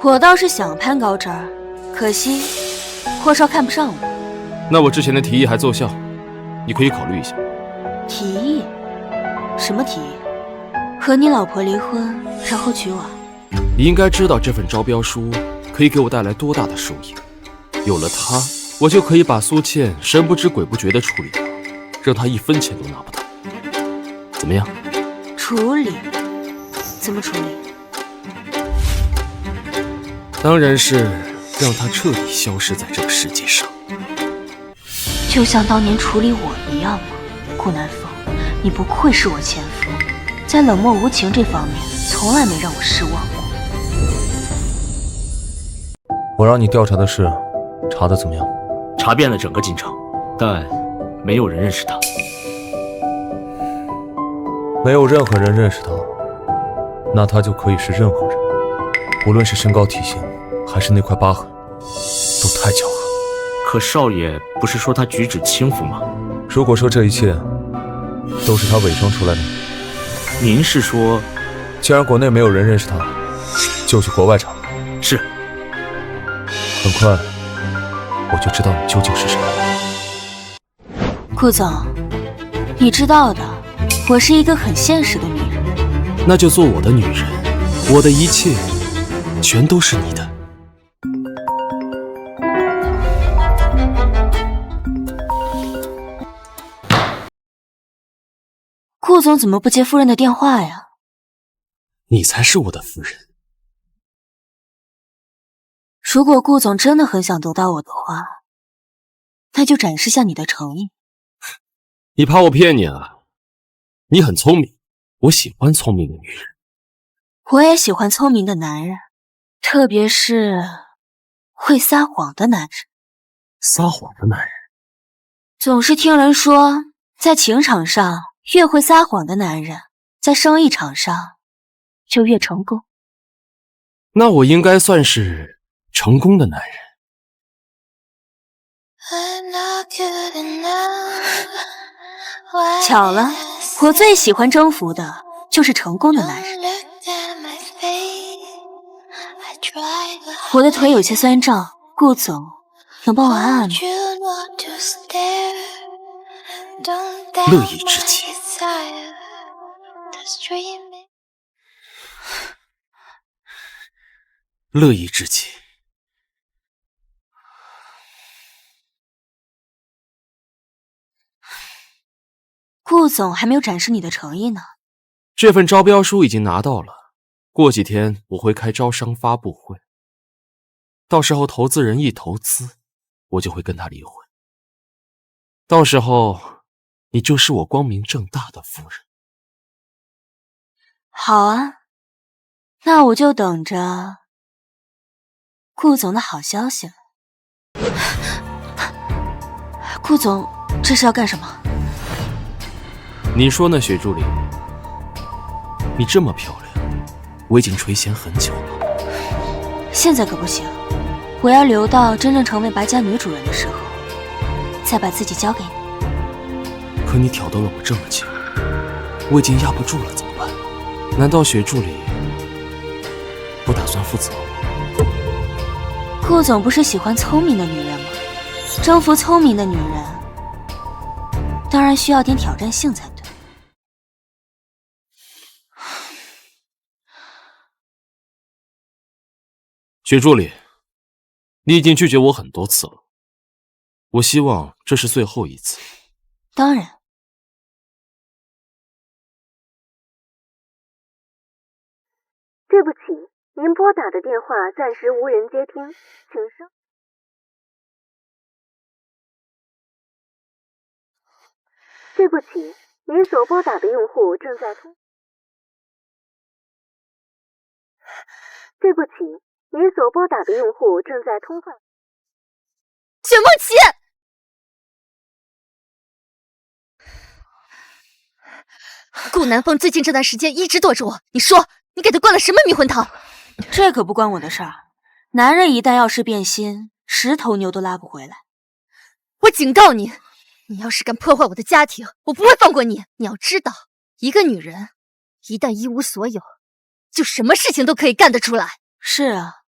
Speaker 6: 我倒是想攀高枝儿，可惜霍少看不上我。
Speaker 1: 那我之前的提议还奏效，你可以考虑一下。
Speaker 6: 提议？什么提议？和你老婆离婚，然后娶我？
Speaker 1: 你应该知道这份招标书可以给我带来多大的收益。有了它，我就可以把苏倩神不知鬼不觉地处理掉，让她1分钱都拿不到。怎么样？
Speaker 6: 处理？怎么处理？
Speaker 1: 当然是让她彻底消失在这个世界上。
Speaker 6: 就像当年处理我一样吗？顾南风，你不愧是我前夫，在冷漠无情这方面从来没让我失望过。
Speaker 9: 我让你调查的事查得怎么样？
Speaker 8: 查遍了整个京城，但没有人认识他。
Speaker 9: 没有任何人认识他，那他就可以是任何人，无论是身高体型，还是那块疤痕，都太巧合。
Speaker 8: 可少爷不是说他举止轻浮吗？
Speaker 9: 如果说这一切都是他伪装出来的，
Speaker 8: 您是说，
Speaker 9: 既然国内没有人认识他，就去国外查。
Speaker 8: 是。
Speaker 9: 很快我就知道你究竟是谁。
Speaker 6: 顾总，你知道的，我是一个很现实的女人。
Speaker 1: 那就做我的女人，我的一切全都是你的。
Speaker 6: 顾总怎么不接夫人的电话呀？
Speaker 1: 你才是我的夫人。
Speaker 6: 如果顾总真的很想得到我的话，那就展示下你的诚意。
Speaker 1: 你怕我骗你啊？你很聪明，我喜欢聪明的女人。
Speaker 6: 我也喜欢聪明的男人，特别是会撒谎的男人。
Speaker 1: 撒谎的男人？
Speaker 6: 总是听人说，在情场上越会撒谎的男人，在生意场上就越成功。
Speaker 1: 那我应该算是成功的男人。
Speaker 6: 巧了，我最喜欢征服的就是成功的男人。我的腿有些酸胀，顾总能帮我按按吗？
Speaker 1: 乐意之极。乐意之极。
Speaker 6: 顾总还没有展示你的诚意呢。
Speaker 1: 这份招标书已经拿到了，过几天我会开招商发布会，到时候投资人一投资，我就会跟他离婚。到时候你就是我光明正大的夫人。
Speaker 6: 好啊，那我就等着顾总的好消息了。顾总，这是要干什么？
Speaker 1: 你说呢，雪助理？你这么漂亮，我已经垂涎很久了。
Speaker 6: 现在可不行，我要留到真正成为白家女主人的时候，再把自己交给你。
Speaker 1: 可你挑逗了我这么久，我已经压不住了，怎么办？难道雪助理不打算负责？
Speaker 6: 顾总不是喜欢聪明的女人吗？征服聪明的女人，当然需要点挑战性才对。
Speaker 1: 雪助理，你已经拒绝我很多次了，我希望这是最后一次。
Speaker 6: 当然。
Speaker 12: 对不起，您拨打的电话暂时无人接听，请稍。对不起，您所拨打的用户正在通。对不起，您所拨打的用户正在通话。
Speaker 11: 雪梦琪，顾南风最近这段时间一直躲着我，你说你给他灌了什么迷魂汤？
Speaker 6: 这可不关我的事儿。男人一旦要是变心，10头牛都拉不回来。
Speaker 11: 我警告你，你要是敢破坏我的家庭，我不会放过你。你要知道，一个女人一旦一无所有，就什么事情都可以干得出来。
Speaker 6: 是啊，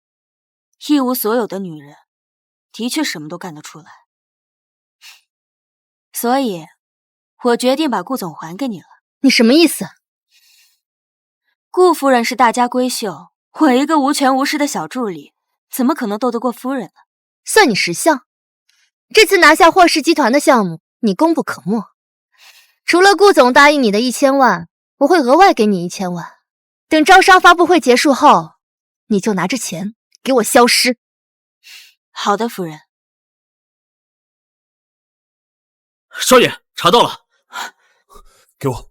Speaker 6: 一无所有的女人的确什么都干得出来。所以我决定把顾总还给你了。
Speaker 11: 你什么意思？
Speaker 6: 顾夫人是大家闺秀，我一个无权无势的小助理，怎么可能斗得过夫人呢？
Speaker 11: 算你识相。这次拿下霍氏集团的项目，你功不可没。除了顾总答应你的1000万，我会额外给你1000万。等招商发布会结束后，你就拿着钱给我消失。
Speaker 6: 好的，夫人。
Speaker 8: 少爷，查到了。
Speaker 9: 给我。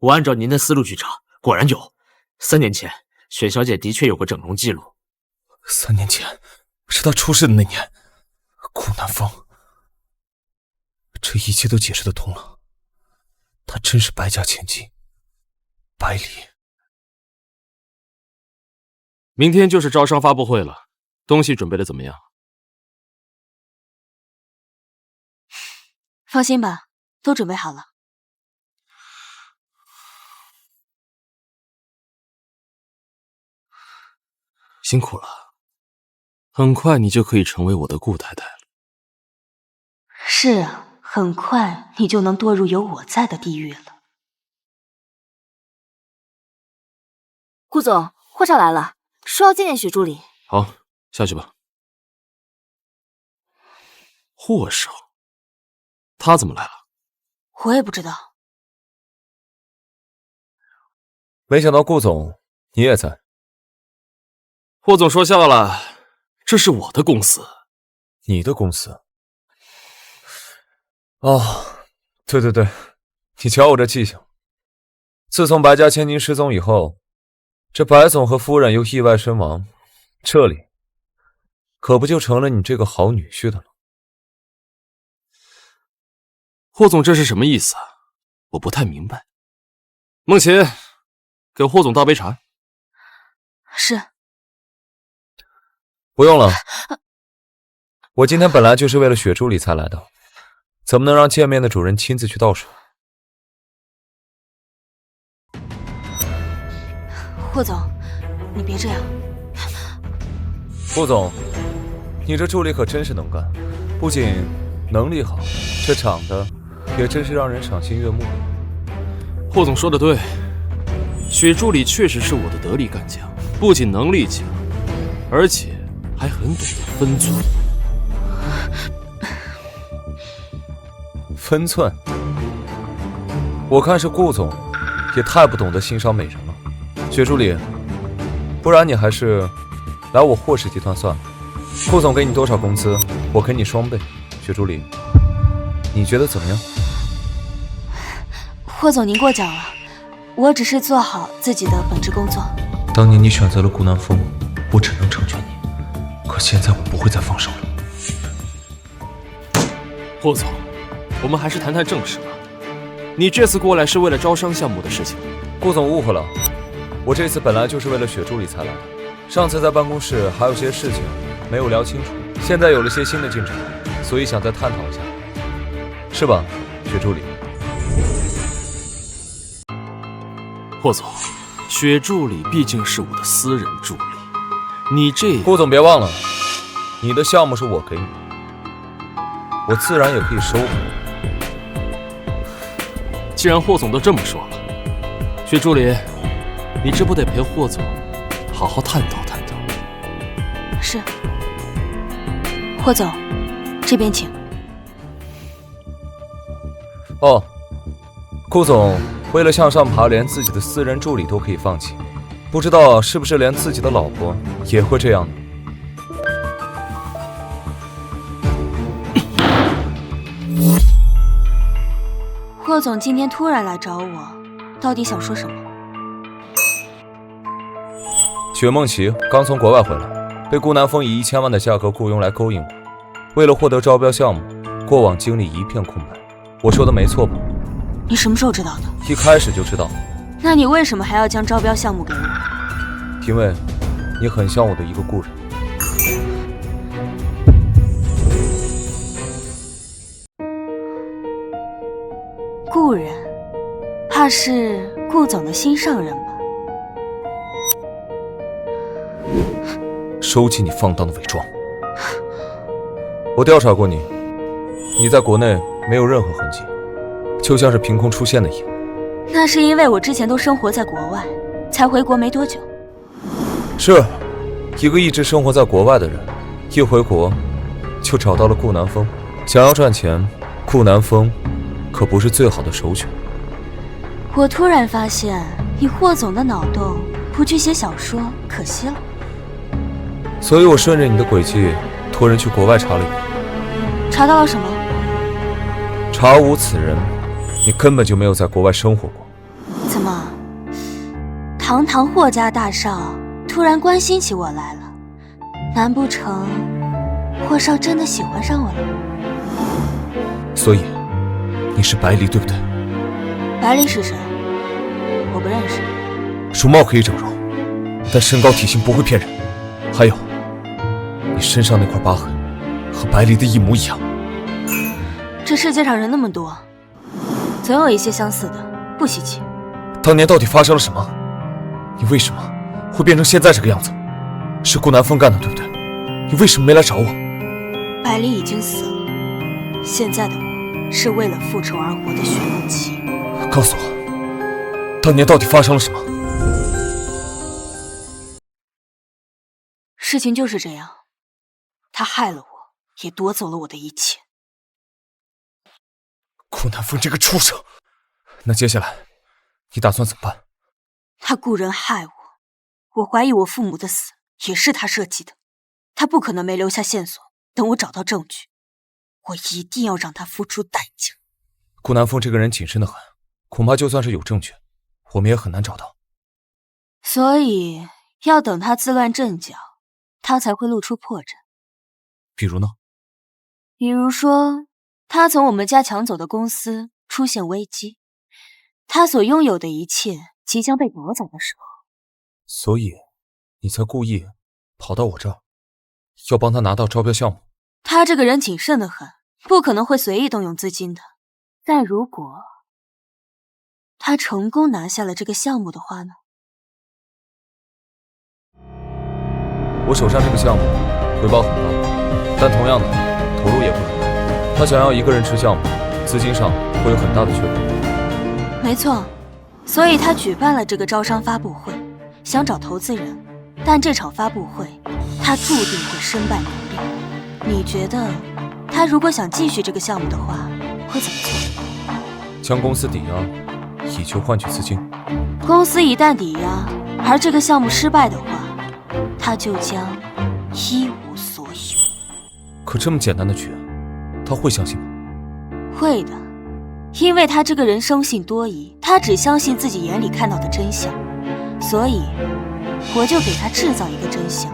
Speaker 8: 我按照您的思路去查，果然有。3年前，雪小姐的确有过整容记录。
Speaker 9: 3年前，是她出事的那年。顾南风，这一切都解释得通了。她真是白家千金，白离。
Speaker 1: 明天就是招商发布会了，东西准备的怎么样？
Speaker 6: 放心吧，都准备好了。
Speaker 1: 辛苦了，很快你就可以成为我的顾太太了。
Speaker 6: 是啊，很快你就能堕入有我在的地狱了。
Speaker 11: 顾总，霍少来了，说要见见许助理。
Speaker 1: 好，下去吧。霍少，他怎么来了？
Speaker 6: 我也不知道。
Speaker 9: 没想到顾总你也在。
Speaker 1: 霍总说笑了，这是我的公司。
Speaker 9: 你的公司？哦，对对对，你瞧我这记性。自从白家千金失踪以后，这白总和夫人又意外身亡，这里可不就成了你这个好女婿的了。
Speaker 1: 霍总这是什么意思啊？我不太明白。梦琴，给霍总倒杯茶。
Speaker 6: 是。
Speaker 9: 不用了，我今天本来就是为了雪珠里才来的，怎么能让见面的主人亲自去倒水？
Speaker 6: 霍总，你别这样。
Speaker 9: 顾总，你这助理可真是能干，不仅能力好，这长得也真是让人赏心悦目。
Speaker 1: 霍总说的对，雪助理确实是我的得力干将，不仅能力强，而且还很懂得分寸。
Speaker 9: 分寸？我看是顾总也太不懂得欣赏美人了。雪助理，不然你还是来我霍氏集团算了。顾总给你多少工资，我给你双倍。雪助理，你觉得怎么样？
Speaker 6: 霍总，您过奖了，我只是做好自己的本职工作。
Speaker 13: 当年你选择了顾南风，我只能成全你，可现在我不会再放手了。
Speaker 1: 霍总，我们还是谈谈正事吧。你这次过来是为了招商项目的事情。
Speaker 9: 顾总误会了，我这次本来就是为了雪助理才来的。上次在办公室还有些事情没有聊清楚，现在有了些新的进展，所以想再探讨一下，是吧，雪助理？
Speaker 1: 霍总，雪助理毕竟是我的私人助理，你这……
Speaker 9: 顾总别忘了，你的项目是我给你，我自然也可以收回。
Speaker 1: 既然霍总都这么说了，雪助理，你这不得陪霍总好好探讨探讨？
Speaker 6: 是。霍总，这边请。
Speaker 9: 哦，顾总为了向上爬，连自己的私人助理都可以放弃，不知道是不是连自己的老婆也会这样呢？
Speaker 6: 霍总今天突然来找我，到底想说什么？
Speaker 9: 雪梦琪刚从国外回来，被顾南风以1000万的价格雇佣来勾引我，为了获得招标项目，过往经历一片空白。我说的没错吧？
Speaker 6: 你什么时候知道的？
Speaker 9: 一开始就知道。
Speaker 6: 那你为什么还要将招标项目给我？
Speaker 9: 因为你很像我的一个故人。
Speaker 6: 故人，怕是顾总的心上人吧？
Speaker 9: 收起你放荡的伪装。我调查过你，你在国内没有任何痕迹，就像是凭空出现的一样。
Speaker 6: 那是因为我之前都生活在国外，才回国没多久。
Speaker 9: 是，一个一直生活在国外的人，一回国就找到了顾南风。想要赚钱，顾南风可不是最好的首选。
Speaker 6: 我突然发现，以霍总的脑洞，不去写小说，可惜了。
Speaker 9: 所以我顺着你的轨迹，托人去国外查了一遍。
Speaker 6: 查到了什么？
Speaker 9: 查无此人，你根本就没有在国外生活过。
Speaker 6: 怎么，堂堂霍家大少突然关心起我来了？难不成霍少真的喜欢上我了？
Speaker 9: 所以，你是白离对不对？
Speaker 6: 白离是谁？我不认识。
Speaker 9: 容貌可以整容，但身高体型不会骗人。还有，你身上那块疤痕和白离的一模一样。
Speaker 6: 这世界上人那么多，总有一些相似的，不稀奇。
Speaker 9: 当年到底发生了什么？你为什么会变成现在这个样子？是顾南风干的，对不对？你为什么没来找我？
Speaker 6: 白离已经死了，现在的我是为了复仇而活的徐梦琪。
Speaker 9: 告诉我，当年到底发生了什么？
Speaker 6: 事情就是这样，他害了我，也夺走了我的一切。
Speaker 9: 顾南风这个畜生！那接下来你打算怎么办？
Speaker 6: 他雇人害我，我怀疑我父母的死也是他设计的。他不可能没留下线索，等我找到证据，我一定要让他付出代价。
Speaker 9: 顾南风这个人谨慎的很，恐怕就算是有证据，我们也很难找到。
Speaker 6: 所以要等他自乱阵脚，他才会露出破绽。
Speaker 9: 比如呢？
Speaker 6: 比如说，他从我们家抢走的公司出现危机，他所拥有的一切即将被夺走的时候。
Speaker 9: 所以，你才故意跑到我这儿，要帮他拿到招标项目。
Speaker 6: 他这个人谨慎的很，不可能会随意动用资金的。但如果他成功拿下了这个项目的话呢？
Speaker 9: 我手上这个项目回报很高，但同样的投入也不很大。他想要一个人吃项目，资金上会有很大的缺口。
Speaker 6: 没错，所以他举办了这个招商发布会，想找投资人。但这场发布会，他注定会身败名裂。你觉得，他如果想继续这个项目的话，会怎么做？
Speaker 9: 将公司抵押，以求换取资金。
Speaker 6: 公司一旦抵押，而这个项目失败的话，他就将一无所有。
Speaker 9: 可这么简单的局，他会相信吗？
Speaker 6: 会的，因为他这个人生性多疑，他只相信自己眼里看到的真相，所以我就给他制造一个真相。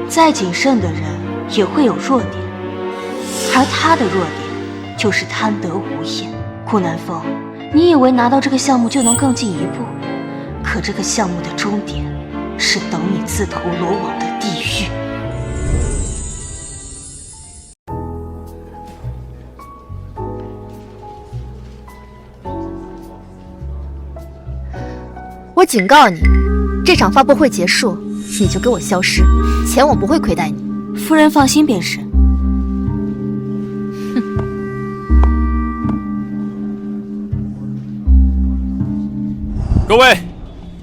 Speaker 6: 再谨慎的人也会有弱点，而他的弱点就是贪得无厌。顾南风，你以为拿到这个项目就能更进一步？可这个项目的终点是等你自投罗网的地狱。
Speaker 7: 我警告你，这场发布会结束，你就给我消失，钱我不会亏待你。
Speaker 6: 夫人放心便是。
Speaker 1: 各位，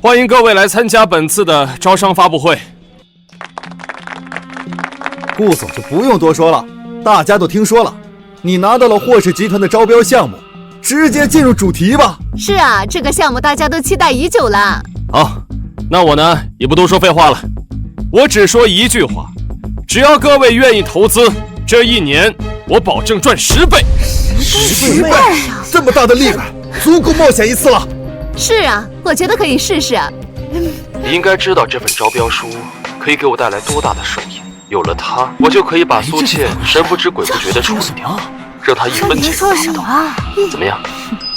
Speaker 1: 欢迎各位来参加本次的招商发布会。
Speaker 2: 顾总就不用多说了，大家都听说了，你拿到了霍氏集团的招标项目，直接进入主题吧。
Speaker 7: 是啊，这个项目大家都期待已久了。
Speaker 1: 好，那我呢也不多说废话了，我只说一句话，只要各位愿意投资，这一年我保证赚10倍。
Speaker 2: 10倍？这么大的利润，足够冒险一次了。
Speaker 7: 是啊，我觉得可以试试。
Speaker 1: 你应该知道这份招标书可以给我带来多大的收益，有了它，我就可以把苏倩神不知鬼不觉的处理掉，让她一分钱都拿不到。怎么样？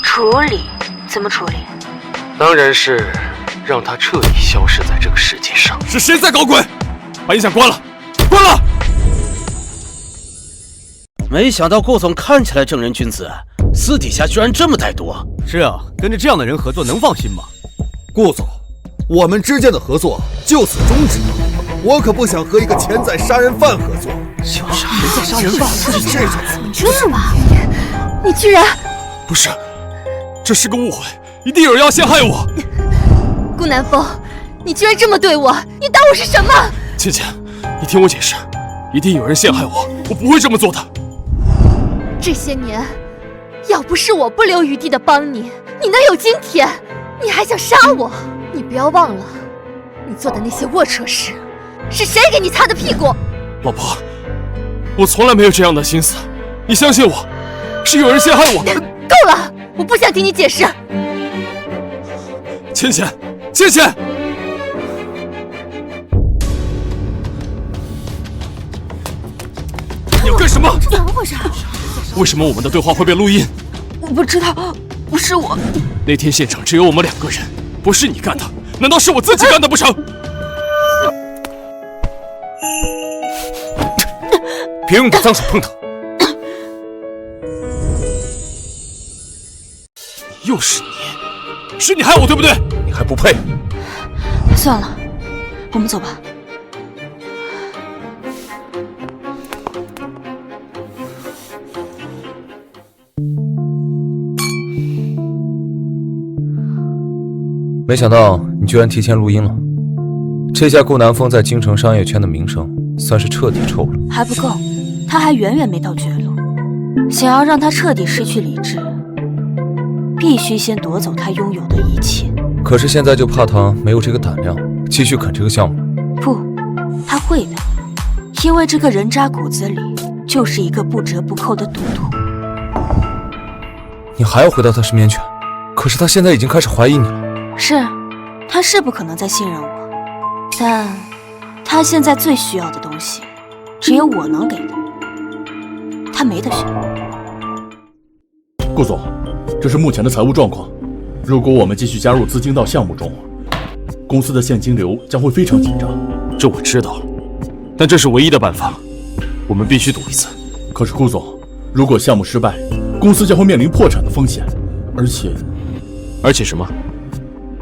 Speaker 6: 处理？怎么处理？
Speaker 1: 当然是让她彻底消失在这个世界上。是谁在搞鬼？把音响关了，关了！
Speaker 4: 没想到顾总看起来正人君子，私底下居然这么歹毒。
Speaker 14: 是啊，跟着这样的人合作能放心吗？
Speaker 2: 顾总，我们之间的合作就此终止。我可不想和一个潜在杀人犯合作。
Speaker 14: 潜在杀人犯？
Speaker 2: 这种
Speaker 7: 怎么这么？你居然……
Speaker 1: 不是，这是个误会，一定有人要陷害我。
Speaker 7: 顾南风，你居然这么对我，你当我是什么？
Speaker 1: 倩倩，你听我解释，一定有人陷害我，我不会这么做的。
Speaker 7: 这些年，要不是我不留余地的帮你，你能有今天？你还想杀我？你不要忘了，你做的那些龌龊事，是谁给你擦的屁股？
Speaker 1: 老婆，我从来没有这样的心思，你相信我，是有人陷害我。
Speaker 7: 够了，我不想听你解释。
Speaker 1: 倩倩，倩倩，你要干什么？
Speaker 11: 怎么回事？
Speaker 1: 为什么我们的对话会被录音？
Speaker 11: 我不知道，不是我。
Speaker 1: 那天现场只有我们2个人，不是你干的，难道是我自己干的不成？别用你的脏手碰他！又是你，是你害我对不对？你还不配！
Speaker 6: 算了，我们走吧。
Speaker 9: 没想到你居然提前录音了，这下顾南风在京城商业圈的名声算是彻底臭了。
Speaker 6: 还不够，他还远远没到绝路。想要让他彻底失去理智，必须先夺走他拥有的一切。
Speaker 9: 可是现在就怕他没有这个胆量继续啃这个项目。
Speaker 6: 不，他会的，因为这个人渣骨子里就是一个不折不扣的赌徒。
Speaker 9: 你还要回到他身边去？可是他现在已经开始怀疑你了。
Speaker 6: 是，他是不可能再信任我，但他现在最需要的东西，只有我能给的，他没得选。
Speaker 15: 顾总，这是目前的财务状况。如果我们继续加入资金到项目中，公司的现金流将会非常紧张。
Speaker 1: 这我知道了，但这是唯一的办法，我们必须赌一次。
Speaker 15: 可是顾总，如果项目失败，公司将会面临破产的风险，而且什么？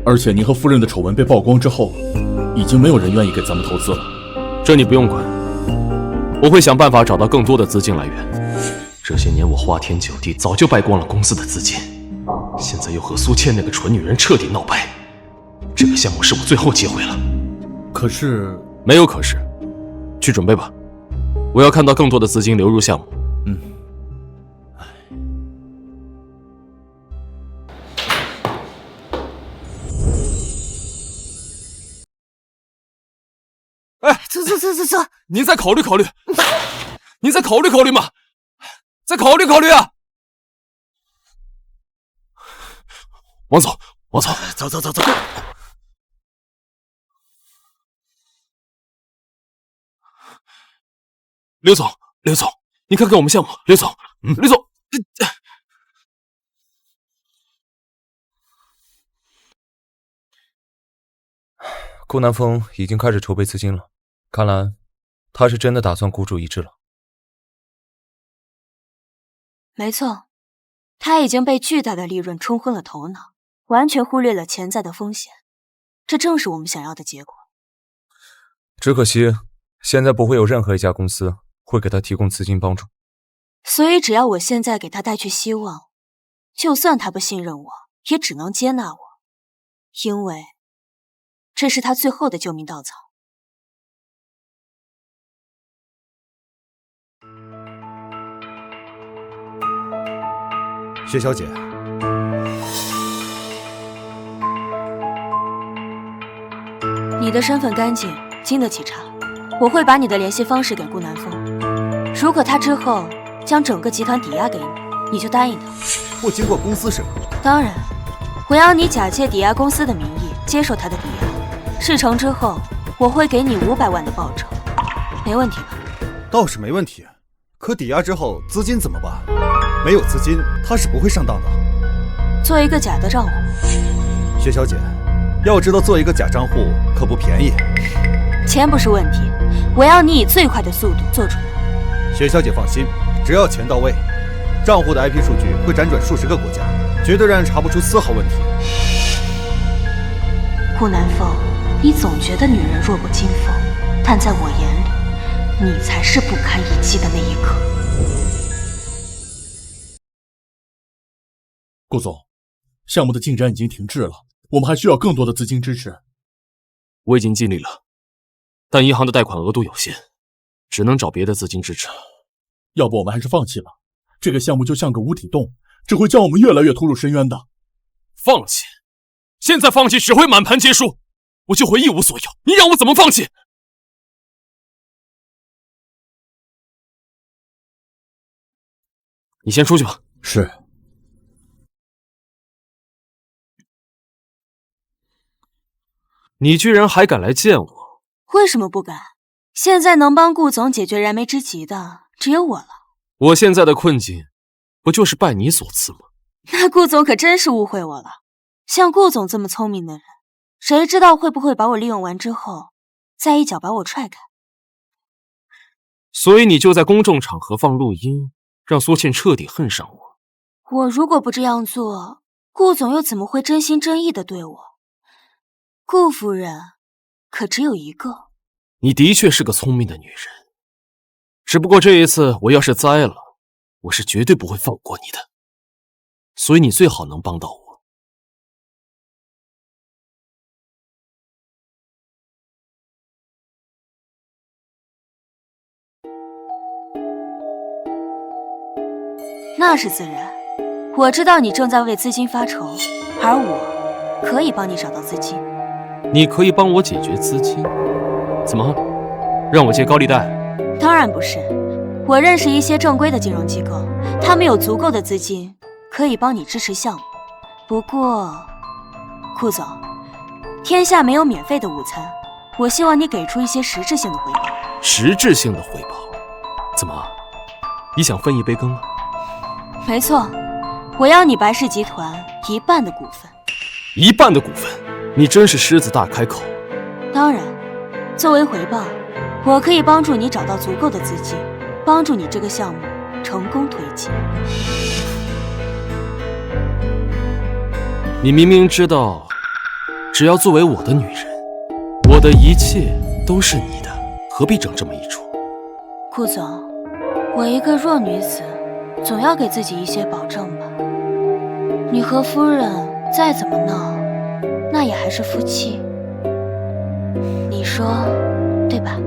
Speaker 15: 而且您和夫人的丑闻被曝光之后，已经没有人愿意给咱们投资了。
Speaker 1: 这你不用管，我会想办法找到更多的资金来源。这些年我花天酒地，早就败光了公司的资金，现在又和苏倩那个蠢女人彻底闹掰，这个项目是我最后机会了。
Speaker 15: 可是
Speaker 1: 没有可是，去准备吧，我要看到更多的资金流入项目。
Speaker 16: 哎，走，
Speaker 1: 您再考虑考虑，您再考虑考虑嘛，再考虑考虑啊！王总，
Speaker 16: 走。
Speaker 1: 刘总，你看看我们项目，刘总，
Speaker 9: 顾南风已经开始筹备资金了，看来他是真的打算孤注一掷了。
Speaker 6: 没错，他已经被巨大的利润冲昏了头脑，完全忽略了潜在的风险，这正是我们想要的结果。
Speaker 9: 只可惜现在不会有任何一家公司会给他提供资金帮助，
Speaker 6: 所以只要我现在给他带去希望，就算他不信任我，也只能接纳我，因为这是他最后的救命稻草。
Speaker 2: 薛小姐，
Speaker 6: 你的身份干净，经得起查。我会把你的联系方式给顾南风，如果他之后将整个集团抵押给你，你就答应他。
Speaker 2: 不经过公司审核？
Speaker 6: 当然，我要你假借抵押公司的名义接受他的抵押，事成之后，我会给你500万的报酬，没问题吧？
Speaker 2: 倒是没问题，可抵押之后资金怎么办？没有资金，他是不会上当的。
Speaker 6: 做一个假的账户。
Speaker 2: 薛小姐，要知道做一个假账户可不便宜。
Speaker 6: 钱不是问题，我要你以最快的速度做出来。
Speaker 2: 薛小姐放心，只要钱到位，账户的 IP 数据会辗转数十个国家，绝对让人查不出丝毫问题。
Speaker 3: 顾南风，你总觉得女人弱不禁风，但在我眼里，你才是不堪一击的那一个。
Speaker 15: 顾总，项目的进展已经停滞了，我们还需要更多的资金支持。
Speaker 1: 我已经尽力了，但银行的贷款额度有限，只能找别的资金支持。
Speaker 15: 要不我们还是放弃吧，这个项目就像个无底洞，只会将我们越来越拖入深渊的。
Speaker 1: 放弃？现在放弃只会满盘皆输，我就会一无所有，你让我怎么放弃？你先出去吧。
Speaker 15: 是。
Speaker 1: 你居然还敢来见我？
Speaker 6: 为什么不敢？现在能帮顾总解决燃眉之急的只有我了。
Speaker 1: 我现在的困境，不就是拜你所赐吗？
Speaker 6: 那顾总可真是误会我了。像顾总这么聪明的人，谁知道会不会把我利用完之后，再一脚把我踹开？
Speaker 1: 所以你就在公众场合放录音，让苏倩彻底恨上我。
Speaker 6: 我如果不这样做，顾总又怎么会真心真意的对我？顾夫人可只有一个。
Speaker 1: 你的确是个聪明的女人，只不过这一次我要是栽了，我是绝对不会放过你的。所以你最好能帮到我。
Speaker 6: 那是自然。我知道你正在为资金发愁，而我可以帮你找到资金。
Speaker 1: 你可以帮我解决资金？怎么，让我借高利贷？
Speaker 6: 当然不是，我认识一些正规的金融机构，他们有足够的资金，可以帮你支持项目。不过，顾总，天下没有免费的午餐，我希望你给出一些实质性的回报。
Speaker 1: 实质性的回报？怎么，你想分一杯羹啊？
Speaker 6: 没错，我要你白氏集团1半的股份。
Speaker 1: 1半的股份？你真是狮子大开口。
Speaker 6: 当然，作为回报，我可以帮助你找到足够的资金，帮助你这个项目成功推进。
Speaker 1: 你明明知道，只要作为我的女人，我的一切都是你的，何必整这么一出？
Speaker 6: 顾总，我一个弱女子，总要给自己一些保证吧。你和夫人再怎么闹，那也还是夫妻，你说对吧？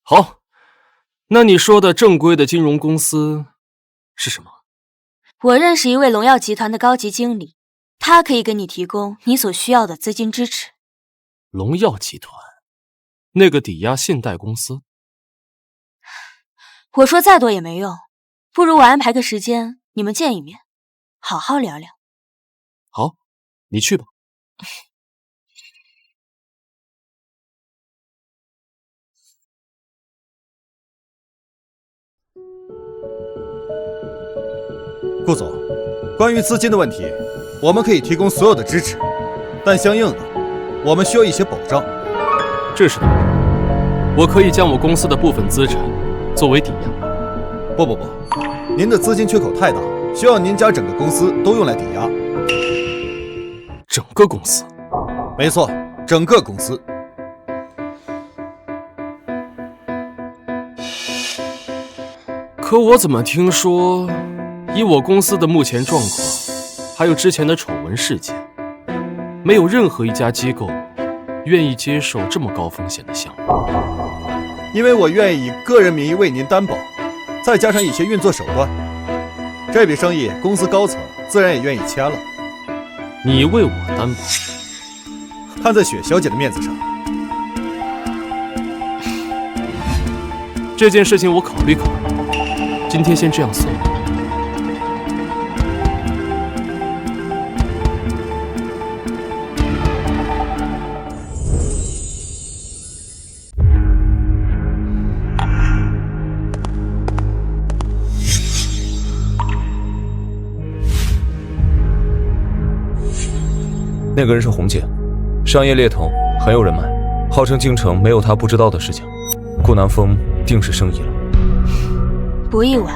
Speaker 1: 好，那你说的正规的金融公司是什么？
Speaker 6: 我认识一位荣耀集团的高级经理，他可以给你提供你所需要的资金支持。
Speaker 1: 荣耀集团？那个抵押信贷公司？
Speaker 6: 我说再多也没用，不如我安排个时间，你们见一面，好好聊聊。
Speaker 1: 好，你去吧。
Speaker 2: 顾总，关于资金的问题，我们可以提供所有的支持，但相应的，我们需要一些保障。
Speaker 1: 这是当然，我可以将我公司的部分资产作为抵押。
Speaker 2: 不，您的资金缺口太大，需要您将整个公司都用来抵押。
Speaker 1: 整个公司？
Speaker 2: 没错，整个公司。
Speaker 1: 可我怎么听说，以我公司的目前状况，还有之前的丑闻事件，没有任何一家机构愿意接受这么高风险的项目。
Speaker 2: 因为我愿意以个人名义为您担保，再加上一些运作手段，这笔生意公司高层自然也愿意签了。
Speaker 1: 你为我担保？
Speaker 2: 看在雪小姐的面子上，
Speaker 1: 这件事情我考虑考虑。今天先这样算了。
Speaker 9: 那个人是红姐，商业猎头，很有人脉，号称京城没有她不知道的事情。顾南风定是生疑了。
Speaker 6: 不意外，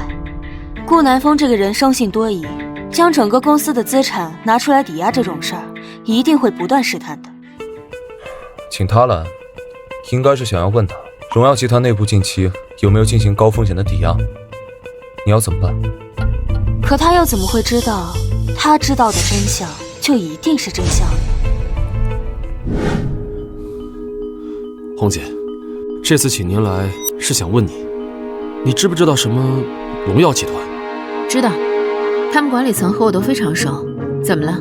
Speaker 6: 顾南风这个人生性多疑，将整个公司的资产拿出来抵押这种事儿，一定会不断试探的。
Speaker 9: 请他来，应该是想要问他，荣耀集团内部近期有没有进行高风险的抵押？你要怎么办？
Speaker 6: 可他又怎么会知道，他知道的真相就一定是真相呢？
Speaker 1: 红姐，这次请您来是想问你知不知道什么荣耀集团？
Speaker 5: 知道，他们管理层和我都非常熟。怎么了？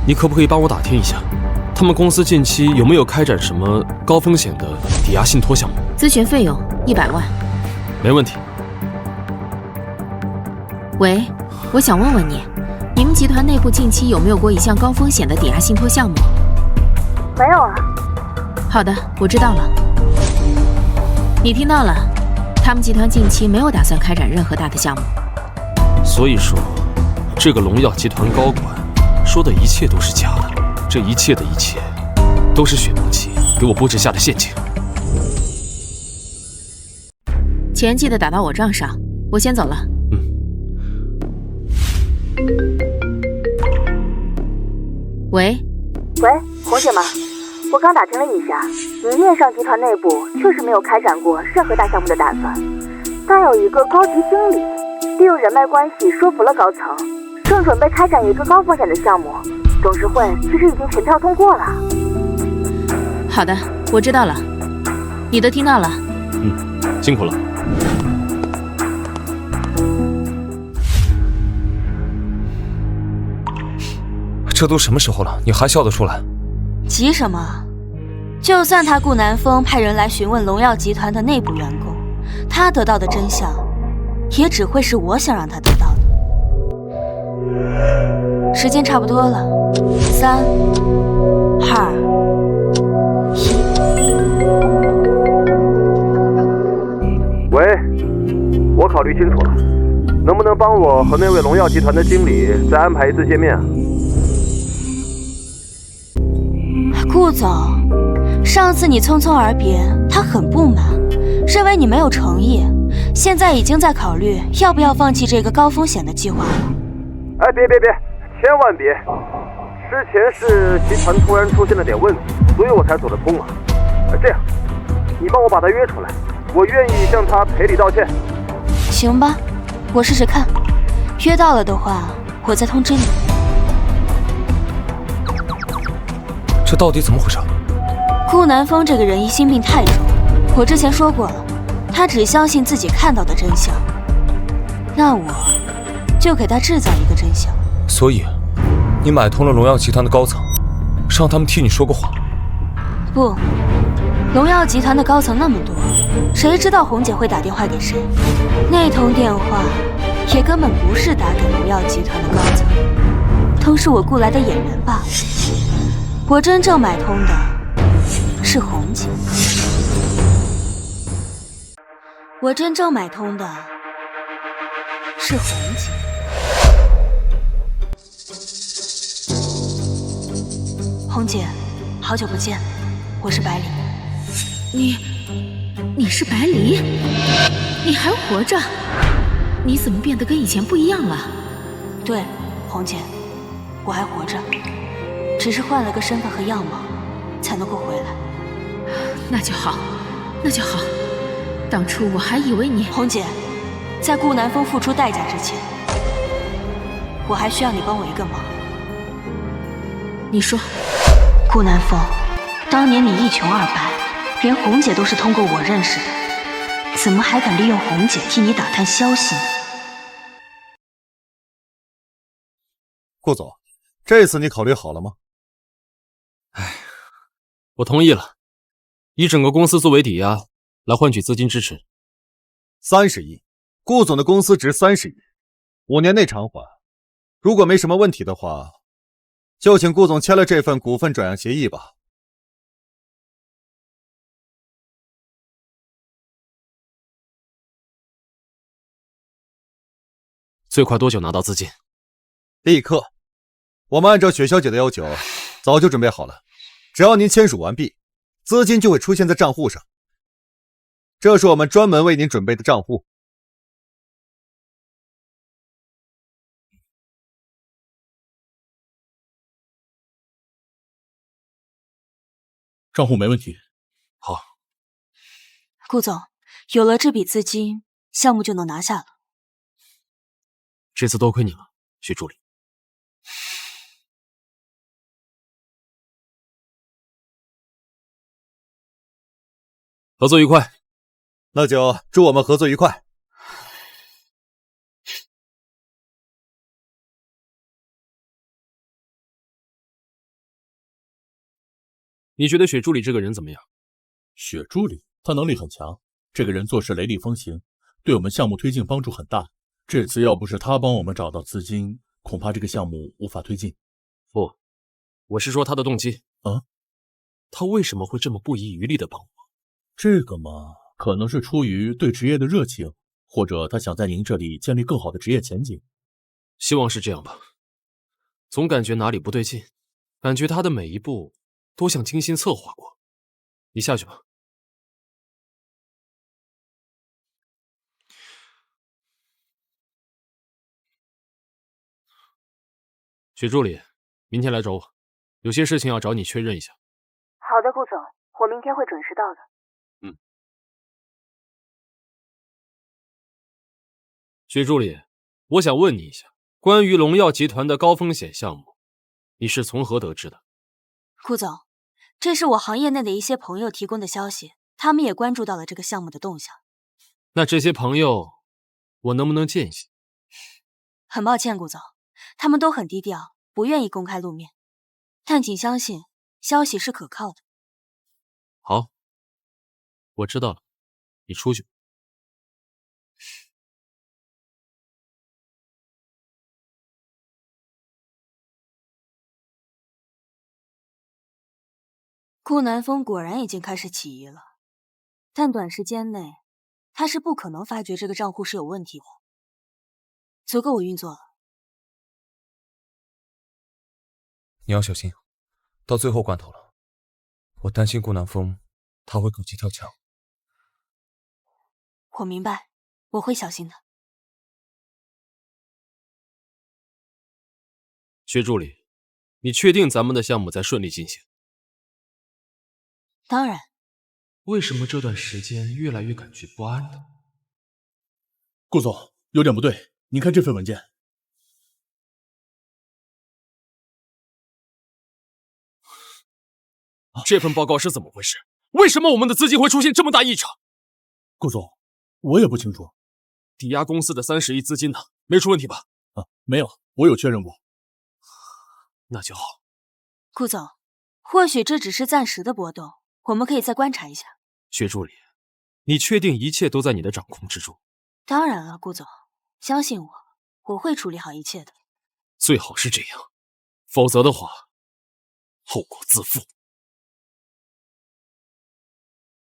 Speaker 1: 你可不可以帮我打听一下，他们公司近期有没有开展什么高风险的抵押信托项目？
Speaker 5: 咨询费用100万。
Speaker 1: 没问题。
Speaker 5: 喂，我想问问你，你们集团内部近期有没有过一项高风险的抵押信托项目？
Speaker 12: 没有啊。
Speaker 5: 好的，我知道了。你听到了，他们集团近期没有打算开展任何大的项目。
Speaker 1: 所以说，这个荣耀集团高管说的一切都是假的，这一切的一切，都是雪梦琪给我布置下的陷阱。
Speaker 5: 钱记得打到我账上，我先走了。喂，
Speaker 12: 红姐吗？我刚打听了一下，明面上集团内部确实没有开展过任何大项目的打算，但有一个高级经理利用人脉关系说服了高层，正准备开展一个高风险的项目，董事会其实已经全票通过了。
Speaker 5: 好的，我知道了，你都听到了。
Speaker 1: 辛苦了。
Speaker 9: 这都什么时候了，你还笑得出来？
Speaker 6: 急什么？就算他顾南风派人来询问荣耀集团的内部员工，他得到的真相，也只会是我想让他得到的。时间差不多了，3、2、1。
Speaker 17: 喂，我考虑清楚了，能不能帮我和那位荣耀集团的经理再安排一次见面啊？
Speaker 6: 顾总，上次你匆匆而别，他很不满，认为你没有诚意，现在已经在考虑要不要放弃这个高风险的计划了。
Speaker 17: 哎，别，千万别！之前是集团突然出现了点问题，所以我才走得匆忙。这样，你帮我把他约出来，我愿意向他赔礼道歉。
Speaker 6: 行吧，我试试看，约到了的话，我再通知你。
Speaker 9: 这到底怎么回事？
Speaker 6: 顾南风这个人疑心病太重，我之前说过了，他只相信自己看到的真相。那我就给他制造一个真相。
Speaker 9: 所以，你买通了荣耀集团的高层，让他们替你说过话？
Speaker 6: 不，荣耀集团的高层那么多，谁知道红姐会打电话给谁？那通电话也根本不是打给荣耀集团的高层，都是我雇来的演员罢了。我真正买通的是红姐，我真正买通的是红姐。红姐，好久不见，我是百里。
Speaker 5: 你是百里？你还活着？你怎么变得跟以前不一样了？
Speaker 6: 对，红姐，我还活着，只是换了个身份和样貌，才能够回来。
Speaker 5: 那就好，那就好。当初我还以为你……
Speaker 6: 红姐，在顾南风付出代价之前，我还需要你帮我一个忙。
Speaker 5: 你说。
Speaker 3: 顾南风，当年你一穷二白，连红姐都是通过我认识的，怎么还敢利用红姐替你打探消息呢？
Speaker 2: 顾总，这次你考虑好了吗？
Speaker 1: 我同意了，以整个公司作为抵押，来换取资金支持。
Speaker 2: 30亿，顾总的公司值30亿，5年内偿还。如果没什么问题的话，就请顾总签了这份股份转让协议吧。
Speaker 1: 最快多久拿到资金？
Speaker 2: 立刻。我们按照雪小姐的要求，早就准备好了。只要您签署完毕，资金就会出现在账户上。这是我们专门为您准备的账户。
Speaker 15: 账户没问题。
Speaker 1: 好，
Speaker 6: 顾总，有了这笔资金，项目就能拿下了。
Speaker 1: 这次多亏你了，许助理。合作愉快。
Speaker 2: 那就祝我们合作愉快。
Speaker 1: 你觉得雪助理这个人怎么样？
Speaker 15: 雪助理，他能力很强，这个人做事雷厉风行，对我们项目推进帮助很大。这次要不是他帮我们找到资金，恐怕这个项目无法推进。
Speaker 1: 不，我是说他的动机。
Speaker 15: 啊？
Speaker 1: 他为什么会这么不遗余力的帮我？
Speaker 15: 这个嘛，可能是出于对职业的热情，或者他想在您这里建立更好的职业前景。
Speaker 1: 希望是这样吧。总感觉哪里不对劲，感觉他的每一步都像精心策划过。你下去吧。雪助理，明天来找我，有些事情要找你确认一下。
Speaker 12: 好的，顾总，我明天会准时到的。
Speaker 1: 雪助理，我想问你一下，关于荣耀集团的高风险项目，你是从何得知的？
Speaker 6: 顾总，这是我行业内的一些朋友提供的消息，他们也关注到了这个项目的动向。
Speaker 1: 那这些朋友，我能不能见一下？
Speaker 6: 很抱歉，顾总，他们都很低调，不愿意公开露面，但请相信，消息是可靠的。
Speaker 1: 好，我知道了，你出去。
Speaker 6: 顾南风果然已经开始起疑了，但短时间内，他是不可能发觉这个账户是有问题的，足够我运作了。
Speaker 9: 你要小心，到最后关头了，我担心顾南风他会狗急跳墙。
Speaker 6: 我明白，我会小心的。
Speaker 1: 薛助理，你确定咱们的项目在顺利进行？
Speaker 6: 当然。
Speaker 13: 为什么这段时间越来越感觉不安呢？
Speaker 15: 顾总，有点不对，您看这份文件。
Speaker 1: 这份报告是怎么回事？为什么我们的资金会出现这么大异常？
Speaker 15: 顾总，我也不清楚。
Speaker 1: 抵押公司的30亿资金呢？没出问题吧？
Speaker 15: 没有，我有确认过。
Speaker 1: 那就好。
Speaker 6: 顾总，或许这只是暂时的波动，我们可以再观察一下。
Speaker 1: 薛助理，你确定一切都在你的掌控之中？
Speaker 6: 当然了，顾总，相信我，我会处理好一切的。
Speaker 1: 最好是这样，否则的话，后果自负。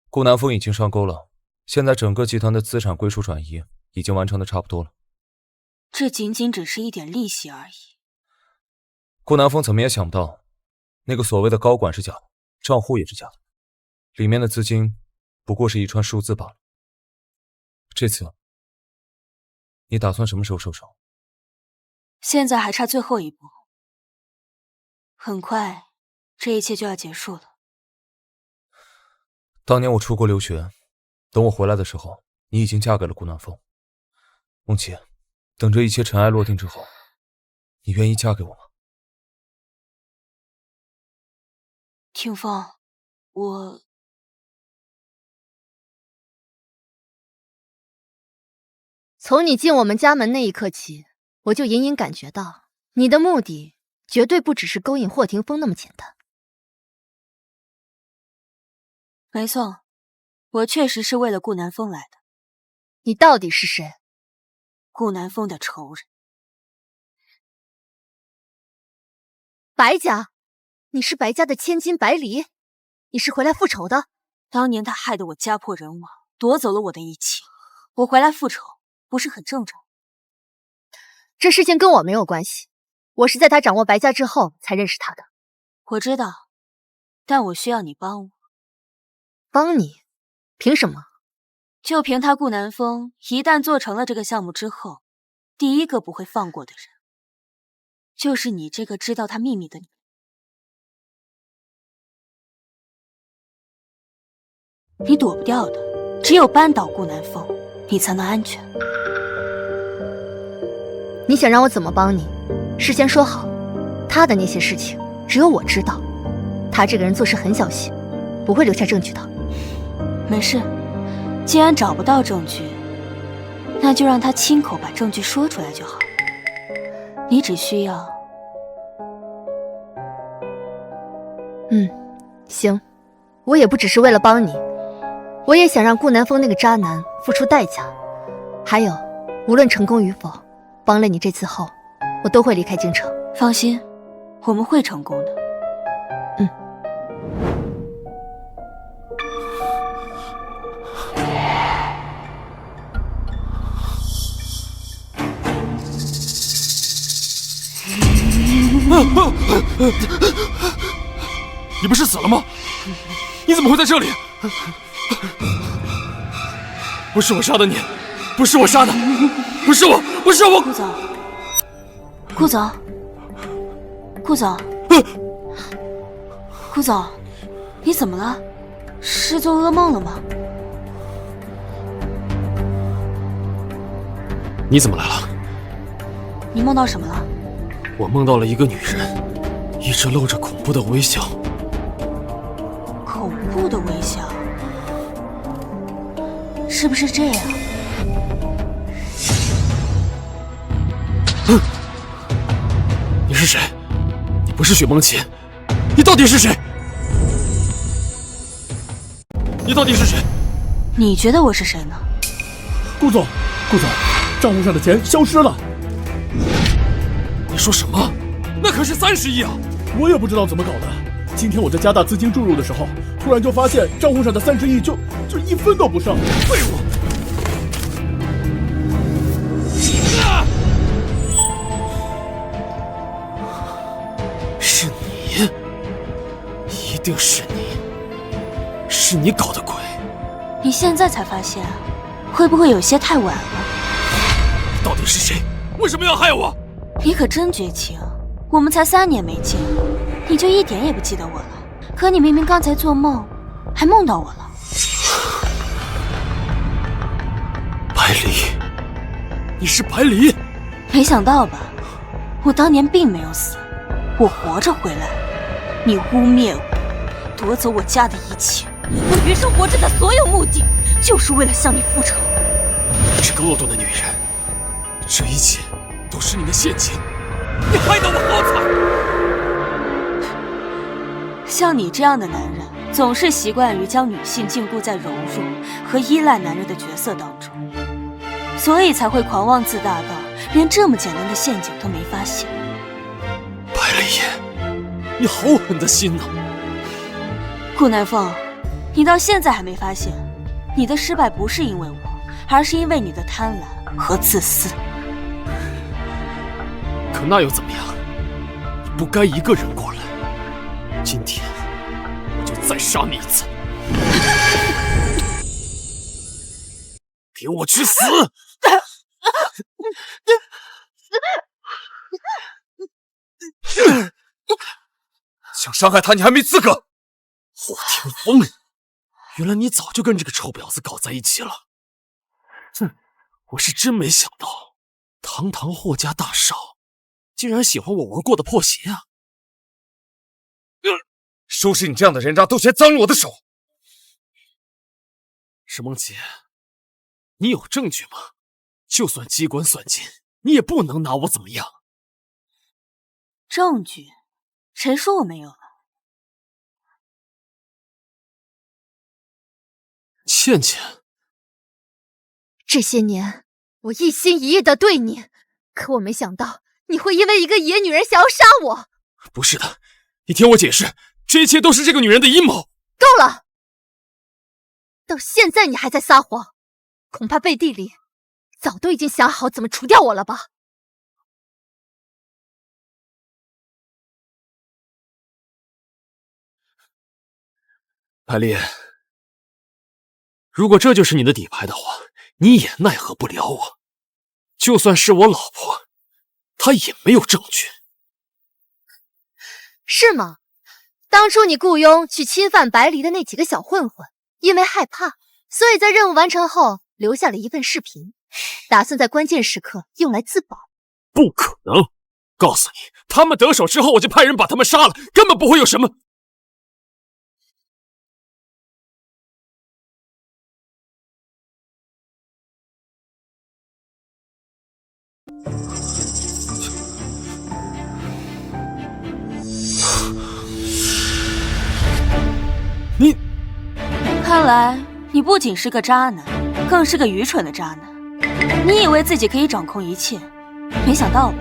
Speaker 9: 顾南风已经上钩了，现在整个集团的资产归属转移已经完成的差不多了。
Speaker 6: 这仅仅只是一点利息而已。
Speaker 9: 顾南风怎么也想不到，那个所谓的高管是假的，账户也是假的，里面的资金不过是一串数字罢了。这次，你打算什么时候收手？
Speaker 6: 现在还差最后一步，很快，这一切就要结束了。
Speaker 9: 当年我出国留学，等我回来的时候，你已经嫁给了顾南风。梦琪，等这一切尘埃落定之后，你愿意嫁给我吗？
Speaker 6: 听风，
Speaker 7: 从你进我们家门那一刻起，我就隐隐感觉到，你的目的绝对不只是勾引霍霆锋那么简单。
Speaker 6: 没错，我确实是为了顾南风来的。
Speaker 7: 你到底是谁？
Speaker 6: 顾南风的仇人。
Speaker 7: 白家？你是白家的千金白离？你是回来复仇的？
Speaker 6: 当年他害得我家破人亡，夺走了我的一切，我回来复仇，不是很正常？
Speaker 7: 这事情跟我没有关系，我是在他掌握白家之后才认识他的。
Speaker 6: 我知道，但我需要你帮我。
Speaker 7: 帮你？凭什么？
Speaker 6: 就凭他顾南风一旦做成了这个项目之后，第一个不会放过的人，就是你这个知道他秘密的女人。你躲不掉的，只有扳倒顾南风，你才能安全。
Speaker 7: 你想让我怎么帮你？事先说好，他的那些事情只有我知道。他这个人做事很小心，不会留下证据的。
Speaker 6: 没事，既然找不到证据，那就让他亲口把证据说出来就好。你只需要……
Speaker 7: 行，我也不只是为了帮你，我也想让顾南风那个渣男付出代价。还有，无论成功与否，帮了你这次后，我都会离开京城。
Speaker 6: 放心，我们会成功的。
Speaker 1: 你不是死了吗？你怎么会在这里？不是我杀的你，不是我杀的，不是我。
Speaker 6: 顾总，顾总，顾总，顾总，你怎么了？是做噩梦了吗？
Speaker 1: 你怎么来了？
Speaker 6: 你梦到什么了？
Speaker 1: 我梦到了一个女人，一直露着恐怖的微笑。
Speaker 6: 恐怖的微笑，是不是这样？
Speaker 1: 你是谁？不是许梦琪，你到底是谁？你到底是谁？
Speaker 6: 你觉得我是谁呢？
Speaker 15: 顾总，账户上的钱消失了。
Speaker 1: 你说什么？那可是30亿啊！
Speaker 15: 我也不知道怎么搞的。今天我在加大资金注入的时候，突然就发现账户上的30亿就1分都不剩。
Speaker 1: 废物！是你，一定是你，是你搞的鬼！
Speaker 6: 你现在才发现，会不会有些太晚了？
Speaker 1: 你到底是谁？为什么要害我？
Speaker 6: 你可真绝情！我们才3年没见，你就一点也不记得我了。可你明明刚才做梦，还梦到我了。
Speaker 1: 百里，你是百里？
Speaker 6: 没想到吧？我当年并没有死，我活着回来。你污蔑我，夺走我家的一切。我余生活着的所有目的，就是为了向你复仇。
Speaker 1: 你这个恶毒的女人，这一切都是你的陷阱，你害得我好惨。
Speaker 6: 像你这样的男人，总是习惯于将女性禁锢在柔弱和依赖男人的角色当中，所以才会狂妄自大到连这么简单的陷阱都没发现。
Speaker 1: 百里，你好狠的心呐！
Speaker 6: 顾南风，你到现在还没发现，你的失败不是因为我，而是因为你的贪婪和自私。
Speaker 1: 可那又怎么样？你不该一个人过来。今天我就再杀你一次，给我去死！想伤害他，你还没资格！霍天风，原来你早就跟这个臭婊子搞在一起了。哼，我是真没想到，堂堂霍家大少，竟然喜欢我玩过的破鞋啊！收拾你这样的人渣，都嫌脏了我的手。石梦琪，你有证据吗？就算机关算尽，你也不能拿我怎么样。
Speaker 6: 证据？谁说我没有了？
Speaker 1: 倩倩，
Speaker 7: 这些年我一心一意的对你，可我没想到你会因为一个野女人想要杀我。
Speaker 1: 不是的，你听我解释，这一切都是这个女人的阴谋。
Speaker 7: 够了！到现在你还在撒谎，恐怕背地里早都已经想好怎么除掉我了吧？
Speaker 1: 百丽，如果这就是你的底牌的话，你也奈何不了我。就算是我老婆，她也没有证据。
Speaker 7: 是吗？当初你雇佣去侵犯白离的那几个小混混，因为害怕，所以在任务完成后留下了一份视频，打算在关键时刻用来自保。
Speaker 1: 不可能！告诉你，他们得手之后，我就派人把他们杀了，根本不会有什么。你，
Speaker 6: 看来你不仅是个渣男，更是个愚蠢的渣男。你以为自己可以掌控一切，没想到吧，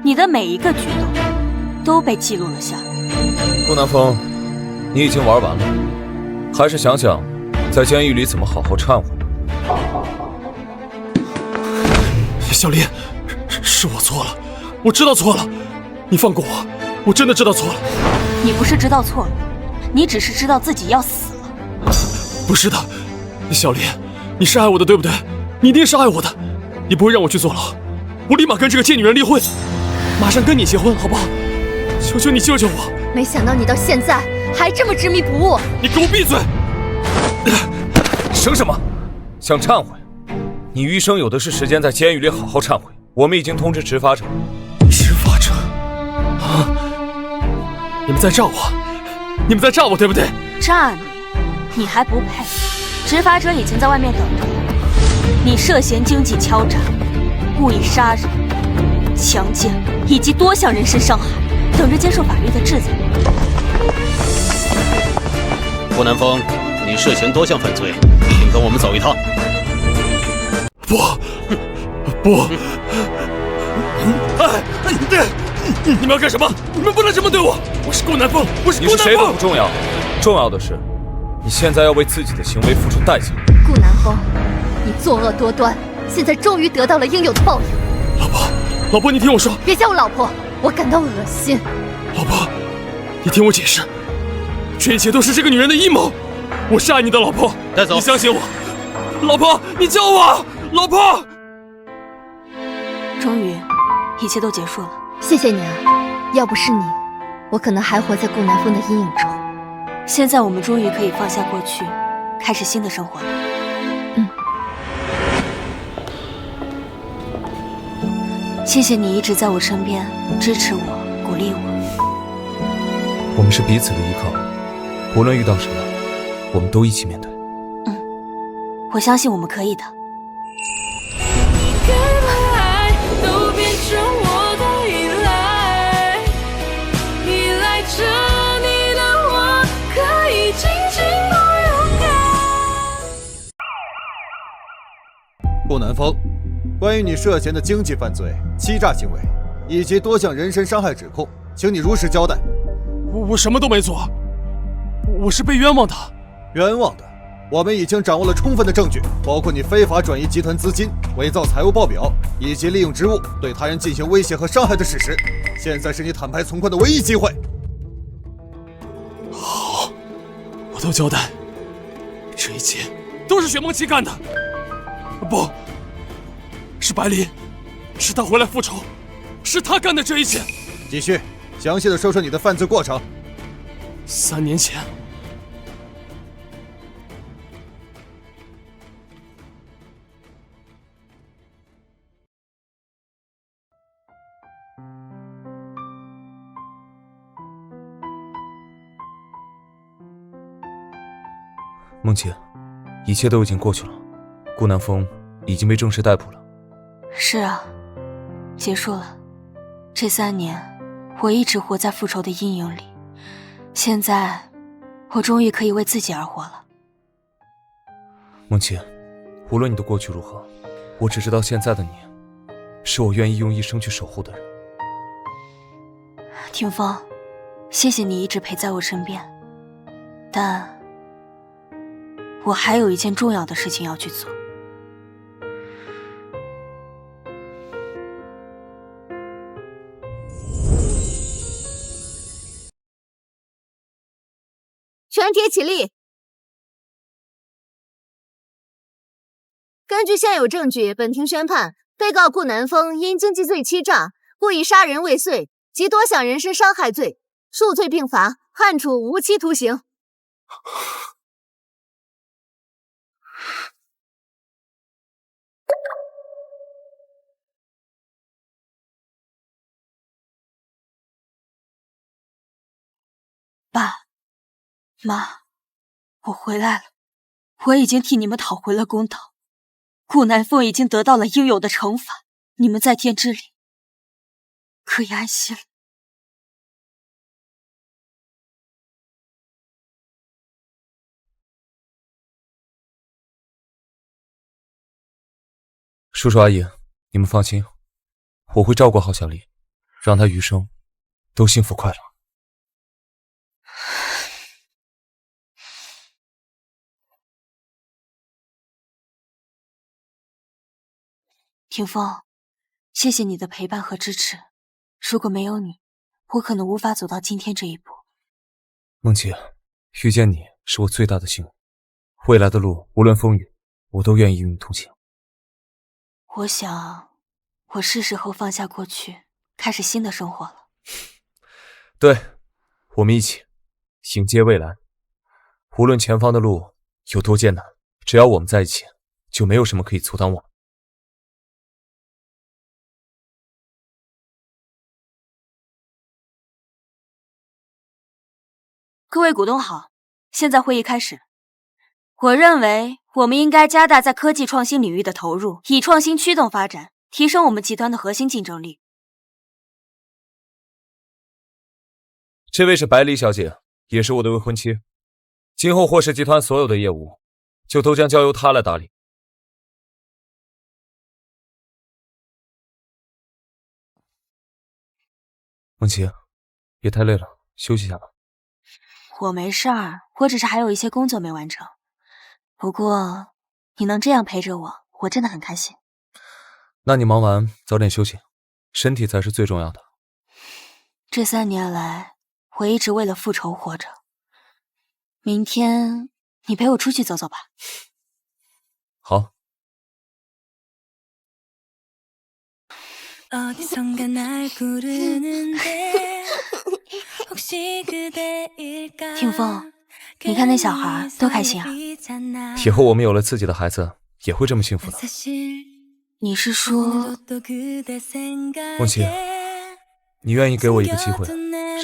Speaker 6: 你的每一个举动都被记录了下来。
Speaker 9: 顾南风，你已经玩完了，还是想想在监狱里怎么好好忏悔。
Speaker 1: 小丽，是我错了，我知道错了，你放过我，我真的知道错了。
Speaker 6: 你不是知道错了，你只是知道自己要死了。
Speaker 1: 不是的，小丽，你是爱我的，对不对？你一定是爱我的，你不会让我去坐牢，我立马跟这个贱女人离婚，马上跟你结婚，好不好？求求你救救我！
Speaker 7: 没想到你到现在还这么执迷不悟。
Speaker 1: 你给我闭嘴！
Speaker 9: 生什么？想忏悔？你余生有的是时间在监狱里好好忏悔。我们已经通知执法者。
Speaker 1: 执法者？啊！你们在诈我？你们在诈我，对不对？
Speaker 6: 诈你？你还不配！执法者已经在外面等着你。你涉嫌经济敲诈、故意杀人、强奸以及多项人身伤害，等着接受法律的制裁。
Speaker 4: 顾南风，你涉嫌多项犯罪，请跟我们走一趟。
Speaker 1: 不！你们要干什么？你们不能这么对我！我是顾南风，我是顾南风。
Speaker 9: 你是谁都不重要，重要的是，你现在要为自己的行为付出代价。
Speaker 7: 顾南风，你作恶多端，现在终于得到了应有的报应。
Speaker 1: 老婆，你听我说。
Speaker 7: 别叫我老婆，我感到恶心。
Speaker 1: 老婆，你听我解释，这一切都是这个女人的阴谋。我是爱你的老婆，
Speaker 4: 带走。
Speaker 1: 你相信我。老婆，你救我！老婆。
Speaker 6: 终于，一切都结束了。
Speaker 7: 谢谢你啊，要不是你，我可能还活在顾南风的阴影中。
Speaker 6: 现在我们终于可以放下过去，开始新的生活了。谢谢你一直在我身边，支持我，鼓励我。
Speaker 9: 我们是彼此的依靠，无论遇到什么，我们都一起面对。
Speaker 6: 我相信我们可以的。
Speaker 2: 顾南风，关于你涉嫌的经济犯罪、欺诈行为以及多项人身伤害指控，请你如实交代。
Speaker 1: 我什么都没做，我是被冤枉的。
Speaker 2: 冤枉的？我们已经掌握了充分的证据，包括你非法转移集团资金、伪造财务报表，以及利用职务对他人进行威胁和伤害的事实。现在是你坦白从宽的唯一机会。
Speaker 1: 好，我都交代。这一切都是雪梦琪干的。不，是白灵，是他回来复仇，是他干的这一切。
Speaker 2: 继续，详细的说说你的犯罪过程。
Speaker 1: 3年前，
Speaker 9: 梦琪，一切都已经过去了，顾南风已经被正式逮捕了。
Speaker 6: 是啊，结束了。这3年，我一直活在复仇的阴影里。现在，我终于可以为自己而活了。
Speaker 9: 梦琪，无论你的过去如何，我只知道现在的你，是我愿意用一生去守护的人。
Speaker 6: 霆锋，谢谢你一直陪在我身边，但我还有一件重要的事情要去做。
Speaker 11: 全体起立！根据现有证据，本庭宣判，被告顾南风因经济罪欺诈、故意杀人未遂及多项人身伤害罪，数罪并罚，判处无期徒刑。
Speaker 6: 爸妈，我回来了，我已经替你们讨回了公道，顾南风已经得到了应有的惩罚，你们在天之灵可以安息了。
Speaker 9: 叔叔阿姨，你们放心，我会照顾好小丽，让她余生都幸福快乐。
Speaker 6: 霆锋，谢谢你的陪伴和支持，如果没有你，我可能无法走到今天这一步。
Speaker 9: 梦琪，遇见你是我最大的幸运，未来的路无论风雨，我都愿意与你同行。
Speaker 6: 我想，我是时候放下过去，开始新的生活了。
Speaker 9: 对，我们一起迎接未来。无论前方的路有多艰难，只要我们在一起，就没有什么可以阻挡我们。
Speaker 6: 各位股东好，现在会议开始。我认为我们应该加大在科技创新领域的投入，以创新驱动发展，提升我们集团的核心竞争力。
Speaker 9: 这位是百里小姐，也是我的未婚妻。今后霍氏集团所有的业务，就都将交由她来打理。梦琪，别太累了，休息一下吧。
Speaker 6: 我没事儿，我只是还有一些工作没完成。不过你能这样陪着我，我真的很开心。
Speaker 9: 那你忙完早点休息，身体才是最重要的。
Speaker 6: 这3年来，我一直为了复仇活着。明天你陪我出去走走吧。
Speaker 9: 好。
Speaker 6: 听风，你看那小孩多开心啊！
Speaker 9: 以后我们有了自己的孩子，也会这么幸福的。
Speaker 6: 你是说，
Speaker 9: 梦琪，你愿意给我一个机会，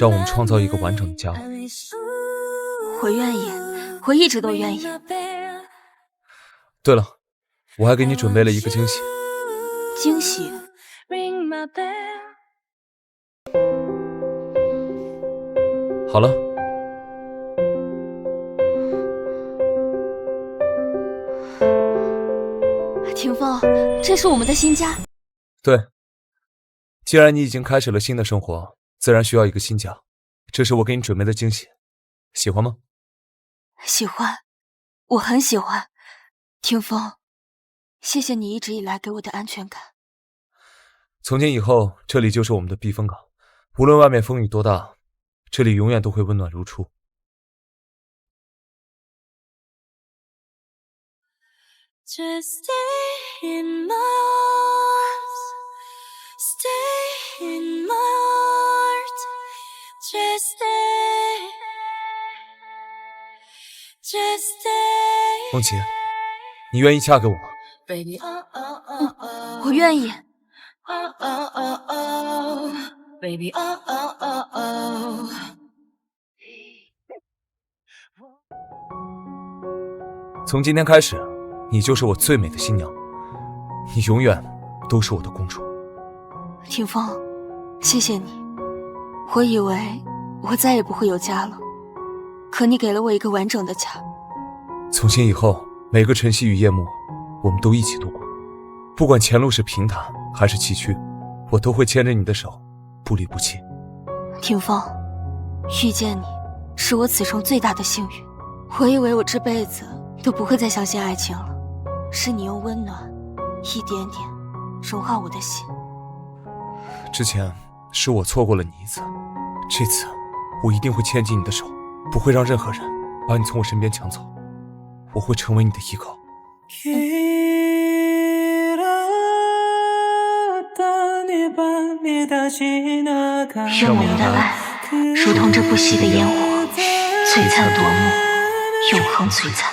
Speaker 9: 让我们创造一个完整的家吗？
Speaker 6: 我愿意，我一直都愿意。
Speaker 9: 对了，我还给你准备了一个惊喜。
Speaker 6: 惊喜？
Speaker 9: 好了。
Speaker 6: 霆锋，这是我们的新家。
Speaker 9: 对，既然你已经开始了新的生活，自然需要一个新家。这是我给你准备的惊喜，喜欢吗？
Speaker 6: 喜欢，我很喜欢。霆锋，谢谢你一直以来给我的安全感。
Speaker 9: 从今以后，这里就是我们的避风港，无论外面风雨多大，这里永远都会温暖如初。
Speaker 10: Just stay in my arms, stay in my heart, just stay, just stay.
Speaker 9: 梦琪，你愿意嫁给我吗？
Speaker 10: Baby,
Speaker 6: 我愿意。
Speaker 10: Baby,
Speaker 9: 从今天开始，你就是我最美的新娘，你永远都是我的公主。
Speaker 6: 霆锋，谢谢你。我以为我再也不会有家了，可你给了我一个完整的家。
Speaker 9: 从今以后，每个晨曦与夜幕，我们都一起度过。不管前路是平坦还是崎岖，我都会牵着你的手，不离不弃。
Speaker 6: 霆锋，遇见你是我此生最大的幸运。我以为我这辈子都不会再相信爱情了，是你用温暖一点点融化我的心。
Speaker 9: 之前是我错过了你一次，这次我一定会牵紧你的手，不会让任何人把你从我身边抢走，我会成为你的依靠。
Speaker 3: 愿我们的爱如同这不熄的烟火，璀璨夺目，永恒璀璨。